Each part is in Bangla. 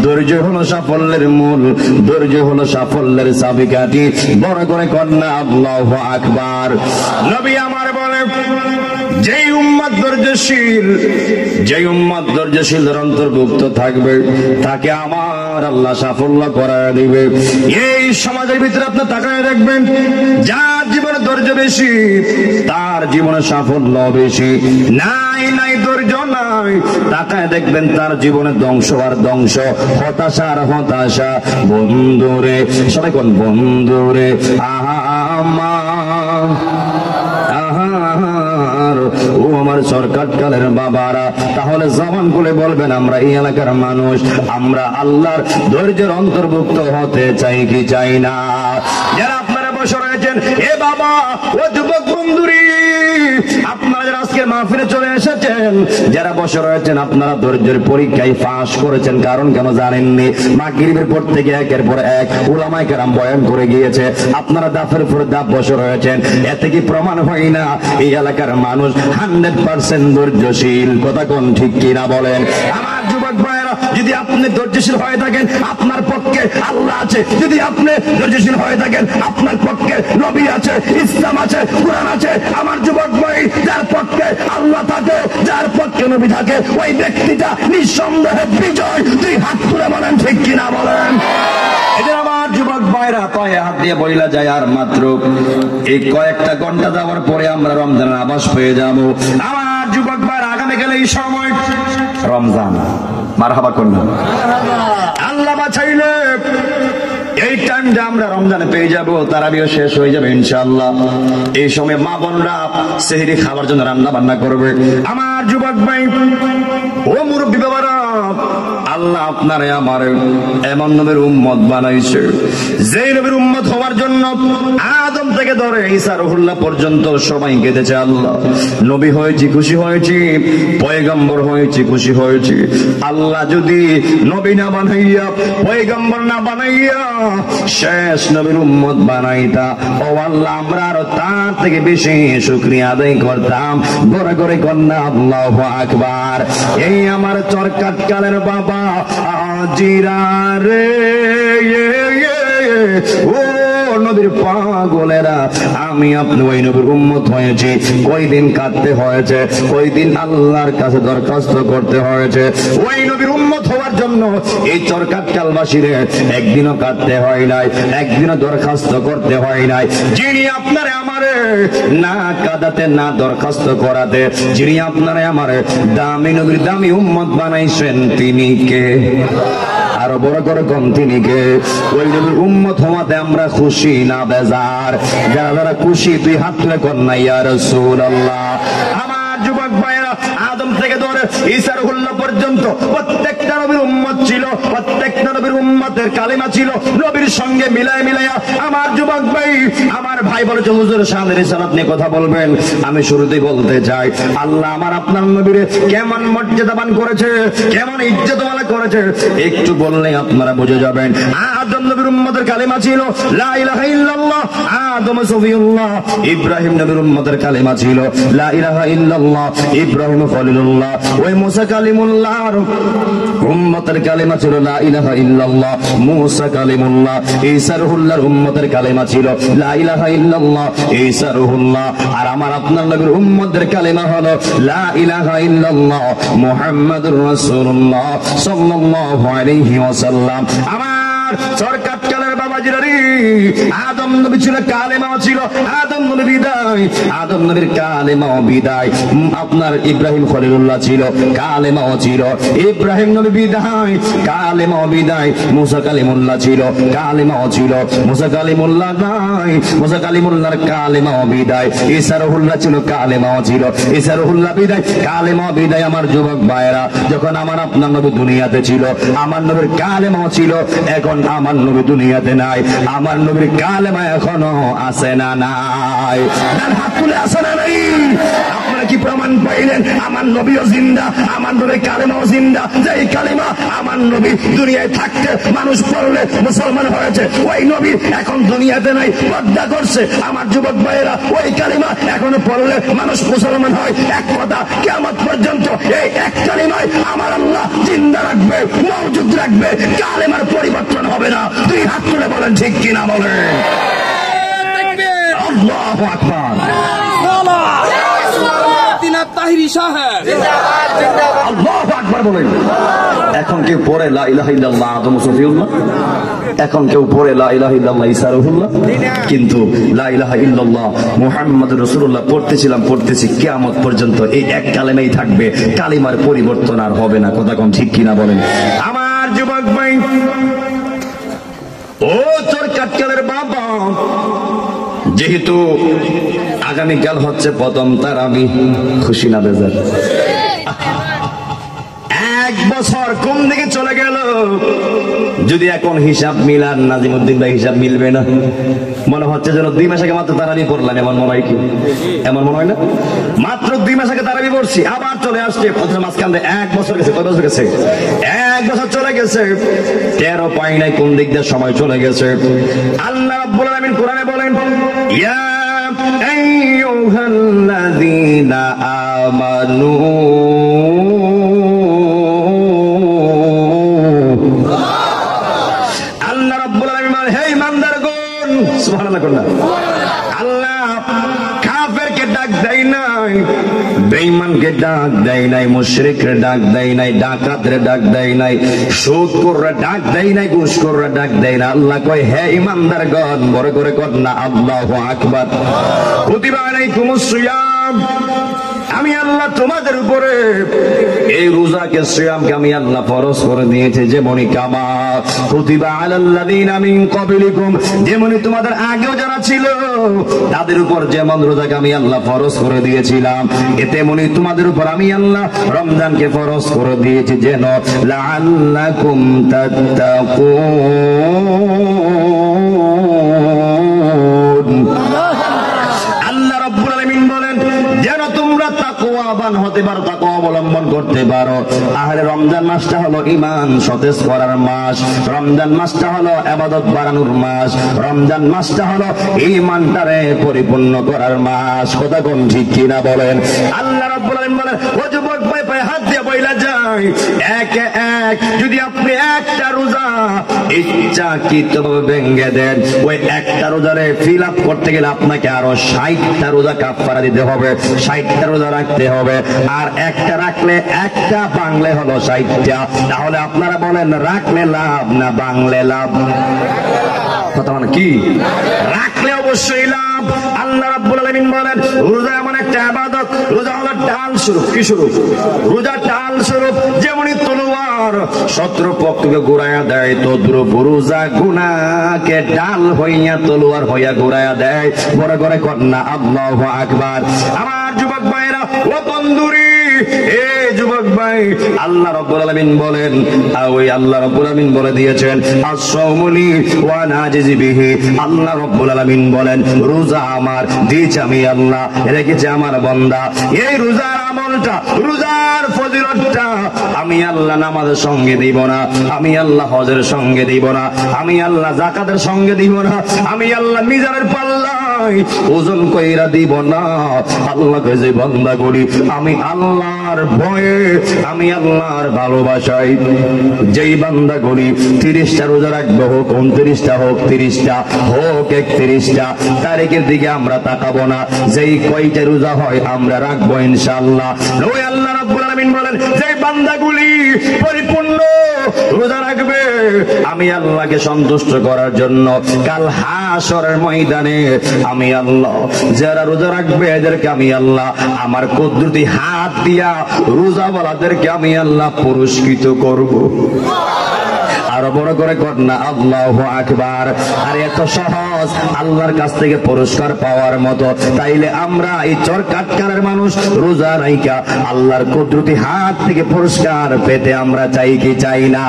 ধৈর্য হলো সাফল্যের মূল, ধৈর্য হলো সাফল্যের চাবিকাঠি। বড় করে কন্যা আল্লাহু আকবার। নবী আমার বলে, যেই উম্মত ধৈর্যশীল, যেই উম্মত ধৈর্যশীলদের অন্তর্ভুক্ত থাকবে তাকে আমার আল্লাহ সাফল্য করায় দিবে। এই সমাজের ভিতরে আপনি তাকায় দেখবেন, যার জীবনে ধৈর্য বেশি তার জীবনে সাফল্য বেশি। নাই নাই ধৈর্য নাই, তাকায় দেখবেন তার জীবনে ধ্বংস আর ধ্বংস, হতাশা আর হতাশা। বন্ধুরে, সবাই কোন বন্ধুরে, ও আমার শর্টকাটকালের বাবারা, তাহলে জবান খুলে বলবেন, আমরা এই এলাকার মানুষ, আমরা আল্লাহর ধৈর্যের অন্তর্ভুক্ত হতে চাই কি চাই না? যারা আপনারা বসে রয়েছেন, এ বাবা, ও যুবক বন্ধুরি, আপনারা যারা আজকে মাহফিলে চলে এসেছেন, যারা বসে রয়েছেন, আপনারা ধৈর্যের পরীক্ষায় পাস করেছেন। কারণ কেন জানেননি? মাগরিবের পর থেকে একের পর এক উলামায়ে কেরাম বয়ান করে গিয়েছে, আপনারা দাফের পর দাফ বসে রয়েছেন। এতে কি প্রমাণ হয় না এই এলাকার মানুষ 100% ধৈর্যশীল? কথা কোন ঠিক কিনা বলেন? আমার যুবক ভাইয়েরা, যদি আপনি ধৈর্যশীল হয়ে থাকেন, আপনার পক্ষে আল্লাহ আছে। যদি আপনি ধৈর্যশীল হয়ে থাকেন, আপনার পক্ষে নবী আছে, ইসলাম আছে, কোরআন আছে। আমার যুবক ভাই, যার পক্ষে আল্লাহ থাকে, যার পক্ষে নবী থাকে, ওই ব্যক্তিটা নিঃসন্দেহে বিজয়। দুই হাত তুলে বলেন ঠিক কিনা বলেন? এদের আমার যুবক ভাইরা, পায়ে হাত দিয়ে বইলা যায়, আর মাত্র এই কয়েকটা ঘন্টা যাওয়ার পরে আমরা রমজানের আবাস পেয়ে যাব। আমার যুবক ভাইরা, আগামীকাল এই সময় রমজান, মারহাবা করুন। আল্লাহ বাঁচাইলে এই টাইমটা আমরা রমজানে পেয়ে যাব, তারাবিও শেষ হয়ে যাবে ইনশাআল্লাহ। এই সময় মা বোনরা সেহরি খাবার জন্য রান্না বান্না করবে। আমার যুবক ভাই, ও মুরব্বী বাবারা, আল্লাহ আপনারে আমার এমন নবীর উম্মত বানাইছে, যেই নবীর উম্মত হওয়ার জন্য আদম থেকে ধরে ঈসা রুহুল্লাহ পর্যন্ত সবাই কেঁদেছে। আল্লাহ, নবী হয়েছি খুশি হয়েছি, পয়গম্বর হয়েছি খুশি হয়েছি। আল্লাহ যদি নবী না বানাইয়া, পয়গম্বর না বানাইয়া শেষ নবীর উম্মত বানাইতা, ও আল্লাহ, আমরা আরো তার থেকে বেশি শুকরিয়া আদায় করতাম। ঘরে ঘরে কন্যা আল্লাহু আকবার। এই আমার চরকাটকালের বাবা আজিরা রে, ও নবীর পাগলেরা, আমি আপনি ওই নবীর উম্মত হয়েছি। কয়দিন কাঁদতে হয়েছে, কয়দিন আল্লাহর কাছে দরখাস্ত করতে হয়েছে ওই নবীর উম্মত হওয়ার জন্য। এই চরকাটকালবাসীরে একদিনও কাঁদতে হয় নাই, একদিনও দরখাস্ত করতে হয় নাই। যিনি আপনারে আমারে না কাঁদাতে, না দরখাস্ত করাতে, যিনি আপনারে আমারে দামি নবীর দামি উম্মত বানাইছেন, তিনি কে? আরো বড় করে কম, তিনি কে? ওই নবীর উম্মত হওয়াতে আমরা খুশি না বেজার? যারা যারা খুশি তুই হাত তুলে কর না ইয়া রাসূলুল্লাহ। আমার যুবক ভাইরা, আদম থেকে ধরে ঈসা রুহুল্লাহ পর্যন্ত প্রত্যেকটা নবীর উম্মত ছিল, প্রত্যেকটা নবীর উম্মতের কালিমা ছিল নবীর সঙ্গে মিলায় মিলাইয়া। আমার যুবক ভাই, আমার ভাই বলেছে, হুজুর শানের রিসালাত নিয়ে কথা বলবেন। আমি শুরুতেই বলতে চাই, আল্লাহ আমার আপনার নবীরে কেমন মর্যাদাবান করেছে, কেমন ইজ্জতওয়ালা করেছে, একটু বললে আপনারা বুঝে যাবেন। আদম নবীর উম্মতের কালিমা ছিল লা ইলাহা ইল্লাল্লাহ, আদম সফিউল্লাহ। ইব্রাহিম নবীর উম্মতের কালিমা ছিল লা ইলাহা ইল্লাল্লাহ, ইব্রাহিম খলিলুল্লাহ। ওই মুসা কালিমুল্লাহর উম্মতের কালিমা ছিল লা ইলাহা ইল্লাল্লাহ, মুসা কালিমুল্লাহ। ঈসা রুহুল্লাহর উম্মতের কালিমা ছিল লা ইলাহা ইল্লাল্লাহ, ঈসা রুহুল্লাহ। আর আমার আপনার নবীর উম্মতের কালিমা হলো লা ইলাহা ইল্লাল্লাহ, মুহাম্মাদুর রাসূলুল্লাহ সাল্লাল্লাহু আলাইহি ওয়াসাল্লাম। আমার সরকারকালের বাবাজিরা রে, আদম নবী ছিল, কালেমা ছিল, আদম নবী বিদায়, আদম নবীর কালেমা বিদায়। আপনার ইব্রাহিম খলিলুল্লাহ ছিল, কালেমা ছিল, ইব্রাহিম নবী বিদায়, কালেমা বিদায়। মুসা কালিমুল্লাহ ছিল, কালেমা ছিল, মুসা কালিমুল্লাহ নাই, মুসা কালিমুল্লাহর কালেমা বিদায়। ঈসা রুহুল্লাহ ছিল, কালেমা ছিল, ঈসা রুহুল্লাহ বিদায়, কালেমা বিদায়। আমার যুবক ভাইরা, যখন আমার আপনার নবী দুনিয়াতে ছিল, আমার নবীর কালেমা ছিল, এখন আমার নবী দুনিয়াতে নাই, আমার নবীর কালেমা এখনো আছে না নাই? হাত তুলে আছে না নাই? আপনারা কি প্রমাণ পাইলেন? আমার নবীও জিন্দা, আমার নবীর কালেমাও জিন্দা। যেই কালেমা আমার নবী দুনিয়ায় থাকতে মানুষ পড়লে মুসলমান হয়েছে, ওই নবী এখন দুনিয়াতে নাই, পর্দা করছে। আমার যুবক ভাইয়েরা, ওই কালেমা এখনো পড়লে মানুষ মুসলমান হয়। এক কথা, কিয়ামত পর্যন্ত এই এক কালেমায় আমার আল্লাহ জিন্দা রাখবে, মওজুদ রাখবে, কালেমার পরিবর্তন হবে না। দুই হাত তুলে বলেন ঠিক কিনা বলেন। আল্লাহু আকবার। আল্লাহু আকবার বলেন। এখন কেউ পড়ে লা ইলাহা ইল্লাল্লাহ আদম সফিউল্লাহ, এখন কেউ পড়ে লা ইলাহা ইল্লাল্লাহ ঈসা রুহুল্লাহ, কিন্তু লা ইলাহা ইল্লাল্লাহ মুহাম্মাদুর রাসূলুল্লাহ পড়তেছি কিয়ামত পর্যন্ত এই এক কালেমাই থাকবে, কালিমার পরিবর্তন আর হবে না। কথা কোন ঠিক কিনা বলেন। আমার যুবক ভাই, ও তোর কাটকালের বাবা, যেহেতু আগামীকাল হচ্ছে প্রথম তারাবি, খুশি না বেজার? এক বছর কোন দিকে চলে গেল। যদি এখন হিসাব মিলান, নাজিমুদ্দিন ভাই হিসাব মিলবে না। মনে হচ্ছে যেন 2 মাস আগে মাত্র তারাবি পড়লাম, এমন মনে হয় কি? এমন মনে হয় না? মাত্র 2 মাস আগে তারাবি পড়ছি, আবার চলে আসছে মাঝখান দিয়ে 1 বছর গেছে। কত বছর গেছে? 1 বছর চলে গেছে। 13 পাই নাই কোন দিক দিয়ে সময় চলে গেছে। আল্লাহ রাব্বুল আলামিন কোরআনে বলেন, ইয়া আইয়ুহাল্লাযীনা আমানু আল্লাহ কাফেরকে ডাক দেয় নাই, বেঈমানকে ডাক দেয় নাই, মুশরিকরে ডাক দেয় নাই, ডাকাতরে ডাক দেয় নাই, সুদখোররে ডাক দেয় নাই, ঘুষখোররে ডাক দেয় না। আল্লাহ কয়, হে ঈমানদারগণ, বড় করে কর না আল্লাহু আকবার। কুতিবা আলাইকুমুস সিয়াম, আমি আল্লাহ তোমাদের উপরে এই রোজাকে, সিয়ামকে আমি আল্লাহ ফরজ করে দিয়েছি। যেমনি কামা কুতিবা আলাল্লাযীনা মিন ক্বাবলিকুম, যেমনি তোমাদের আগেও যারা ছিল তাদের উপর যেমন রোজাকে আমি আল্লাহ ফরজ করে দিয়েছিলাম, তেমনি তোমাদের উপর আমি আল্লাহ রমজানকে ফরজ করে দিয়েছি, যেন লাআল্লাকুম তাত্তাকুন। আল্লাহ রাব্বুল আলামিন বলেন, যেন তোমরা তাকওয়াবান হতে পারো, তাকওয়া অবলম্বন করতে পারো। আহলে রমজান মাসটা হলো ঈমান সতেজ করার মাস, রমজান মাসটা হলো ইবাদত বাড়ানোর মাস, রমজান মাসটা হলো ঈমানটারে পরিপূর্ণ করার মাস। কথা কোন ঠিক কিনা বলেন। আল্লাহ রাব্বুল আলামিন বলেন, ও যুবক ভাই, পায়ে হাত দিয়ে বইলা যায়, একে এক যদি আপনি একটা রোজা ইচ্ছাকৃতভাবে ভেঙে দেন, ওই একটা রোজারে ফিল আপ করতে গেলে আপনাকে আরো 60টা রোজা কাফারা দিতে হবে, 60টা রোজা রাখতে হবে। আর একটা রাখলে, একটা বাংলে হলো 60টা। তাহলে আপনারা বলেন, রাখলে লাভ না বাংলে লাভ? কথা মানে কি? রাখলে অবশ্যই লাভ। আল্লাহ রাব্বুল আলামিন বলেন, রোজা এমন একটা ইবাদত, রোজা হলো ঢাল স্বরূপ। কি স্বরূপ? রোজা ঢাল স্বরূপ। যেমনি তলোয়ার শত্রুপক্ষকে ঘুরাইয়া দেয়, তদ্রূপ রোজা গুনাহকে ঢাল হইয়া তলোয়ার হইয়া ঘুরাইয়া দেয়। বড় করে কন্যা আল্লাহু আকবার। আমার যুবক ভাইরা, ও বন্ধুরি, এ যুবক ভাই, আল্লাহ রাব্বুল আলামিন বলেন, ওই আল্লাহ রাব্বুল আলামিন বলে দিয়েছেন, আস-সাওমুলি ওয়া নাজিজি বিহি। আল্লাহ রাব্বুল আলামিন বলেন, রোজা আমার, দিয়েছি আমি আল্লাহ, রেখেছে আমার বান্দা। এই রোজার আমলটা, রোজার ফজিলতটা আমি আল্লাহ নামাজের সঙ্গে দিব না, আমি আল্লাহ হজের সঙ্গে দিব না, আমি আল্লাহ যাকাতের সঙ্গে দিব না, আমি আল্লাহ মিজানের পাল্লায় ওজন কইরা দিব না। আল্লাহকে যে বান্দা করি, আমি আল্লাহর ভয়ে, আমি আল্লাহর ভালোবাসায় যেই বান্দা করি, 30টা রোজা রাখবো, হোক 29টা, হোক 30টা, হোক 31টা, তারিখের দিকে আমরা তাকাবো না। যেই কয়টা রোজা হয় আমরা রাখবো ইনশাআল্লাহ। ওই আল্লাহ রাব্বুল আলামিন বলেন, যে বান্দাগুলি পরিপূর্ণ রোজা রাখবে, আমি আল্লাহকে সন্তুষ্ট করার জন্য কাল হাশরের ময়দানে আমি আল্লাহ যারা রোজা রাখবে এদেরকে আমি আল্লাহ আমার কুদরতি হাত দিয়া রোজাওয়ালাদেরকে আমি আল্লাহ পুরস্কৃত করব। আরো বড় করে কন্যা আল্লাহু আকবার। আর এত সহজ আল্লাহর কাছ থেকে পুরস্কার পাওয়ার মতো, তাইলে আমরা এই চরকাটকারের মানুষ রোজা রাইকা আল্লাহর কুদরতি হাত থেকে পুরস্কার পেতে আমরা চাই কি চাই না?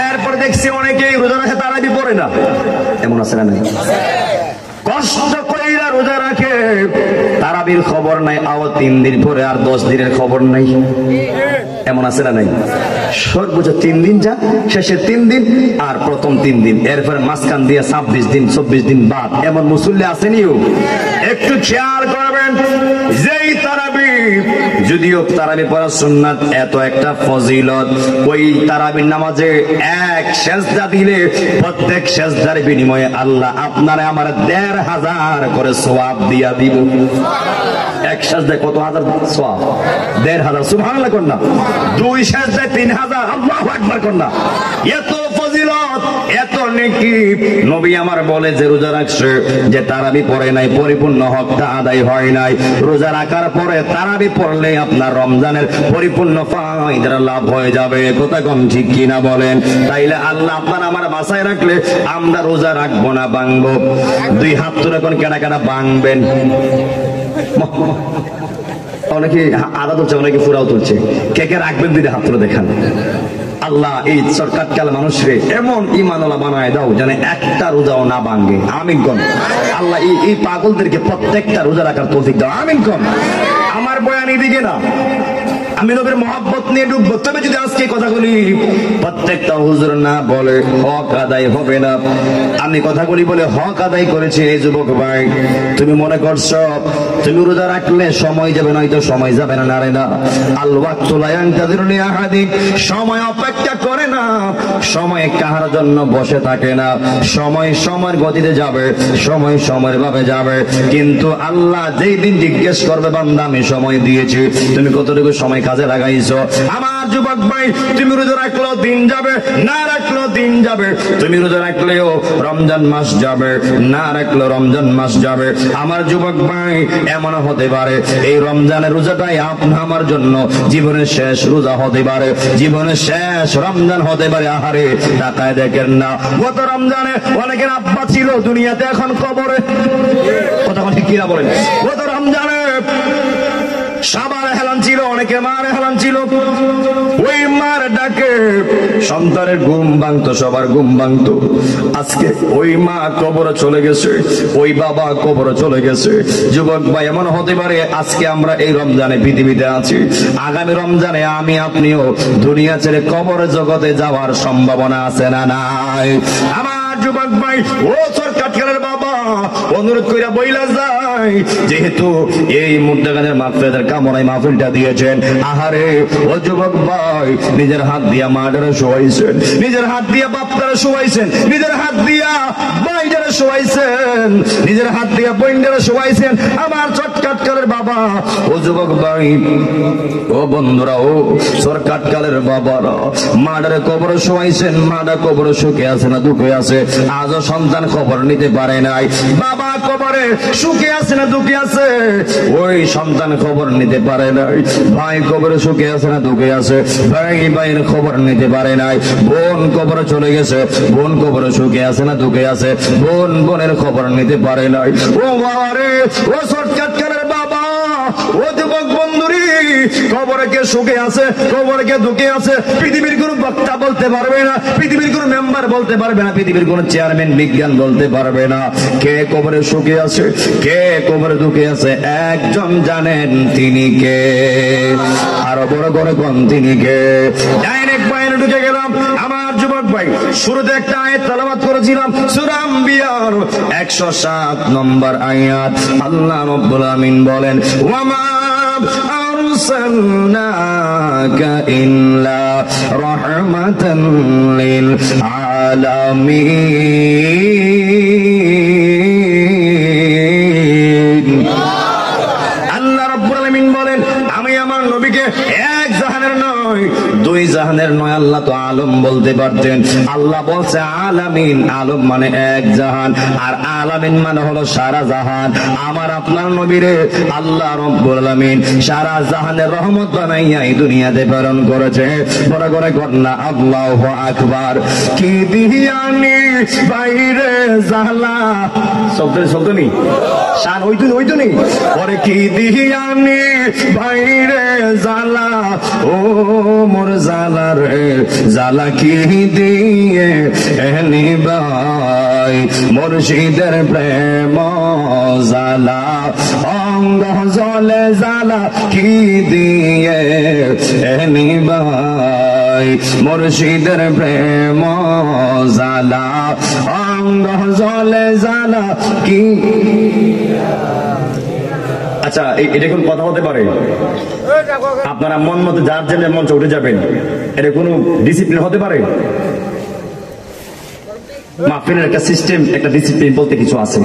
এরপর দেখছি অনেকেই রোজা রাখে তারাবি পড়ে না, এমন আছে না? নাই? কষ্ট কইরা রোজা রাখে, তারাবি তারাবির খবর নাই, আও 3 দিন পরে আর 10 দিনের খবর নাই। এমন আছে না নাই? সর্বোচ্চ 3 দিন যা, শেষে 3 দিন আর প্রথম 3 দিন, এরপরে মাঝখান দিয়ে 26 দিন 24 দিন বাদ। এমন মুসল্লি আসেনিও? একটু খেয়াল করবেন, যেই তারাবি, যদিও তারাবি পড়া সুন্নাত, এত একটা ফজিলত, ওই তারাবির নামাজে এক সেজদা দিলে প্রত্যেক সেজদার বিনিময়ে আল্লাহ আপনারে আমার 1500 করে সওয়াব দিয়া দিব। এক সেজদায় কত হাজার সওয়াব? 1500। সুবহানাল্লাহ কন্যা। 2 সেজদায় 3000। আল্লাহু আকবার কন্যা। এত ফজিলত, এত নেকি। নবী আমার বলে যে রোজা রাখছে, যে তারাবি পড়ে নাই, পরিপূর্ণ হকটা আদায় হয় নাই। রোজা রাখার পরে তারাবি পড়লে আপনার রমজানের পরিপূর্ণ ফায়দার লাভ হয়ে যাবে। কথা কোন ঠিক কিনা বলেন? তাইলে আল্লাহ আপনার আমার বাসায় রাখলে আমরা রোজা রাখবো না, ভাঙবো? 2 হাত তুলে কোন কেনা কেনা ভাঙবেন? অনেকে আদা তুলছে, অনেকে ফুরাও তুলছে। কে কে রাখবেন 2 হাত তুলে দেখান। আল্লাহ এই সরকারকাল মানুষরে এমন ইমানওয়ালা বানায় দাও যেন একটা রোজাও না ভাঙে। আমিন কোন। আল্লাহ এই পাগলদেরকে প্রত্যেকটা রোজা রাখার তৌফিক দাও। আমিন কোন। আমার বয়ান এদিকে না, আমি নবীর মহব্বত নিয়ে ডুববো। তবে যদি আজকে কথা বলি, প্রত্যেকটা হুজুর না বলে হক আদায় হবে না। আমি কথাগুলি বলে হক আদায় করেছি। এই যুবক ভাই, তুমি মনে করছো তুমি রোজা রাখলে সময় যাবে, নয়তো সময় যাবে না। নারে না, আল ওয়াক্তু লা ইয়ানতাযিরু লি আহাদিন। সময় অপেক্ষা করে না, সময় কাহার জন্য বসে থাকে না। সময় সময়ের গতিতে যাবে, সময় সময়ের ভাবে যাবে। কিন্তু আল্লাহ যেই দিন জিজ্ঞেস করবে, বান্দা আমি সময় দিয়েছি, তুমি কতটুকু সময় কাজে লাগাইছো? আমার যুবক ভাই, তুমি রোজা রাখলেও দিন যাবে, না রাখলেও দিন যাবে। তুমি রোজা রাখলেও রমজান মাস যাবে, না রাখলেও রমজান মাস যাবে। আমার যুবক ভাই, এমন হতে পারে এই রমজানের রোজাটাই আপনার আমার জন্য জীবনের শেষ রোজা হতে পারে, জীবনের শেষ রমজান হতে পারে। আহারে, তাকায় দেখেন না, গত রমজানে অনেকের আব্বা ছিল দুনিয়াতে, এখন কবরে। কথা ঠিক কিনা বলেন? গত রমজানে সবার হেলান ছিল, অনেকে মার হেলান ছিল। ওই মার ডাকে সন্তানের ঘুম ভাঙতো, সবার ঘুম ভাঙতো। আজকে ওই মা কবরে চলে গেছে, ওই বাবা কবরে চলে গেছে। যুবক ভাই, এমন হতে পারে আজকে আমরা এই রমজানে পৃথিবীতে আছি, আগামী রমজানে আমি আপনিও দুনিয়া ছেড়ে কবর জগতে যাওয়ার সম্ভাবনা আছে না নাই? আমার যুবক ভাই, ও সরকারের বাবা, অনুরোধ কইরা বইলা যায়, যেহেতু এই মুদ্দাগানের মাহফিলের কামনায় মাহফিলটা দিয়েছেন, আহারে ও যুবক ভাই, নিজের হাত দিয়া মাটারে শোয়াইছেন, নিজের হাত দিয়া বাপটারে শোয়াইছেন, নিজের হাত দিয়া ভাইটারে শোয়াইছেন, নিজের হাত দিয়া বোনটারে শোয়াইছেন। আমার চটকাটকালের বাবা, ও যুবক ভাই, ও বন্ধুরা, ও সরকাটকালের বাবারা, মাটারে কবরে শোয়াইছেন। মাটা কবরে সুখে আছে না দুঃখে আছে? আজও সন্তান খবর নিতে পারে নাই। বাবা কবরে সুখে আছে না দুঃখে আছে? ওই সন্তান খবর নিতে পারে নাই। ভাই কবরে সুখে আছে না দুঃখে আছে? ভাই ভাইয়ের খবর নিতে পারে নাই। বোন কবরে চলে গেছে, বোন কবরে সুখে আছে না দুঃখে আছে? বোন বোনের খবর নিতে পারে নাই। ও বাবা রে, ও শর্টকাটকারের বাবা, ও যুবক বন্ধুরি, কবরে কে সুখে আছে, কবরে কে দুঃখে আছে? পৃথিবীর কোন বক্তা বলতে পারবে না, পৃথিবীর কোন মেম্বার বলতে পারবে না, পৃথিবীর কোন চেয়ারম্যান বিজ্ঞান বলতে পারবে না কে কবরে সুখে আছে, কে কবরে দুঃখে আছে। একজন জানেন, তিনি কে? আরো বড় করে কোন তিনি কে? ডাইরেক্ট বাইরে ঢুকে গেলাম। আমার যুবক ভাই, শুরুতে একটা আয়াত তেলাওয়াত করেছিলাম, সূরা আম্বিয়ার 107 নম্বর আয়াত। আল্লাহ রাব্বুল আমিন বলেন, ওয়ামা আরসালনাকা ইল্লা রাহমাতান লিল আলামিন। আল্লাহ রাব্বুল আলামিন বলেন, আমি আমার নবীকে এক জাহানের নয়, দুই জাহানের নয়, আল্লাহ তো আলম বলতে পারতেন। আল্লাহ বলছে আলামিন। আলম মানে এক জাহান, আর আলামিন মানে হলো সারা জাহান। আমার আপনার নবীরে আল্লাহ রাব্বুল আলামিন সারা জাহানের রহমত বানাইয়া এই দুনিয়াতে প্রেরণ করেছে। বড় করে কন্যা আল্লাহু আকবার। কি দিয়ানি বাইরে জালা, শব্দ নেই, শান ওইতো নেই। পরে কি দিয়ানি বাইরে জালা, ও মোর জালা রে জালা, কি দিয়ে এনিবা ভাই মুর্শিদের প্রেম জালা অঙ্গ জলে জালা কি দিয়ে নিবাই মুর্শিদের প্রেম জালা অঙ্গ জলে জালা কি। আচ্ছা এটা কোন কথা হতে পারে? আপনারা মন মতো যার যেমন মঞ্চে উঠে যাবেন, এটা কোনো ডিসিপ্লিন হতে পারে? মাহফিলের একটা সিস্টেম, একটা ডিসিপ্লিন বলতে কিছু আছে।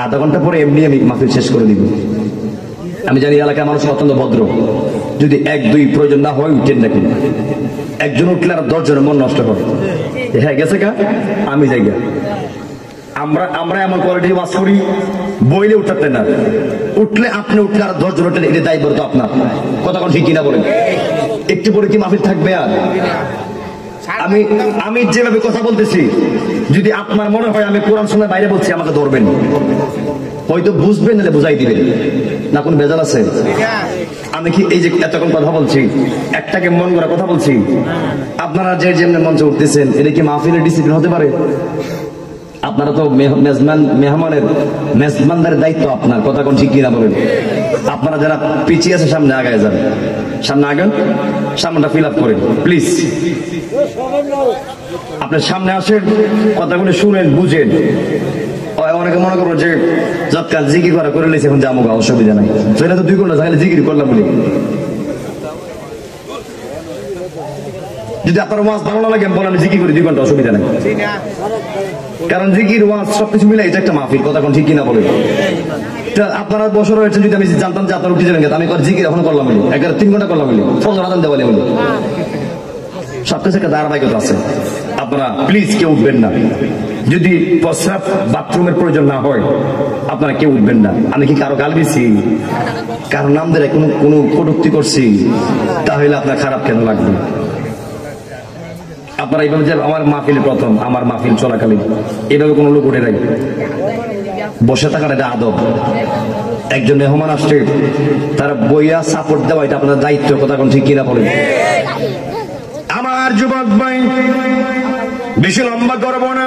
আধা ঘন্টা পরে এমনি আমি মাহফিল শেষ করে দিব। আমি জানি এলাকার মানুষ অত্যন্ত ভদ্র, যদি এক দুই প্রয়োজন না হয় উঠেন দেখুন, একজন উঠলে আর 10 জনের মন নষ্ট হয়। হ্যাঁ গেছে কা আমি জায়গা আমরা এমন কোয়ালিটি ওয়াজ করি, বইলে উঠাতে না, উঠলে আপনি উঠলে আর 10 জন উঠলেন, এটা দায়িত্ব তো আপনার। কথা কোন ঠিক কিনা বলেন? একটু পরে কি মাহফিল থাকবে? আর আমি যেভাবে কথা বলতেছি, যদি আপনার মনে হয় আমি কোরআন শোনার বাইরে বলছি, আমাকে ধরবেন, হয়তো বুঝবেন না, বুঝাই দিবেন না, কোন ভেজাল আছে? আমি কি এই যে এতক্ষণ কথা বলছি একটাকে মন করা কথা বলছি, আপনারা যে যেমনি মঞ্চে উঠতেছেন, এটা কি মাহফিলের ডিসিপ্লিন হতে পারে? আপনারা তো মেজবানদের দায়িত্ব আপনার। কথা কোন ঠিক কিনা বলেন? আপনারা যারা পিছিয়ে আছে সামনে আগায় যান, সামনে আগান, সামনেটা ফিল আপ করেন প্লিজ। আপনার সামনে আসেন, কথাগুলো শুনেন, বুঝেন। অনেকে মনে করবো যে যৎকাল জিকির করা করে লেছে, এখন যাবো, অসুবিধা নাই, সেটা তো 2 ঘন্টা তাহলে জিকির করলাম বলি। যদি আপনার ওয়াজ ভালো না লাগে বলেন আমি জিকির করি 2 ঘন্টা, অসুবিধা নেই। কারণ জিকির ওয়াজ সবকিছু মিলে এটা একটা মাহফিল। কথা কোন ঠিক কিনা বলেন? আপনারা বছর হয়েছে, যদি আমি জানতাম যে আপনারা উঠে যাবেন, আমি জিকির এখন করলাম বলি, 3 ঘন্টা করলাম বলি, ফজর আজান দেওয়ালি বলি, সবকিছু একটা ধারাবাহিকতা আছে। আপনারা প্লিজ কেউ উঠবেন না। যদি প্রস্রাব বাথরুমের প্রয়োজন না হয় আপনারা কেউ উঠবেন না। আমি কি কারো গাল দিছি, কারো নাম ধরে কোনো কটূক্তি করছি? তাহলে আপনার খারাপ কেন লাগবে? আপনারা এইভাবে যে আমার মাহফিল প্রথম, আমার মাহফিল চলাকালীন এইভাবে কোনো লোক উঠে নাই, বসে থাকার এটা আদব। একজন মেহমান আসছে, তারা বইয়া সাপোর্ট দেওয়া এটা আপনার দায়িত্ব। কথা কোন ঠিক কিনা বলেন? আমার যুবক ভাই, বেশি লম্বা করব না,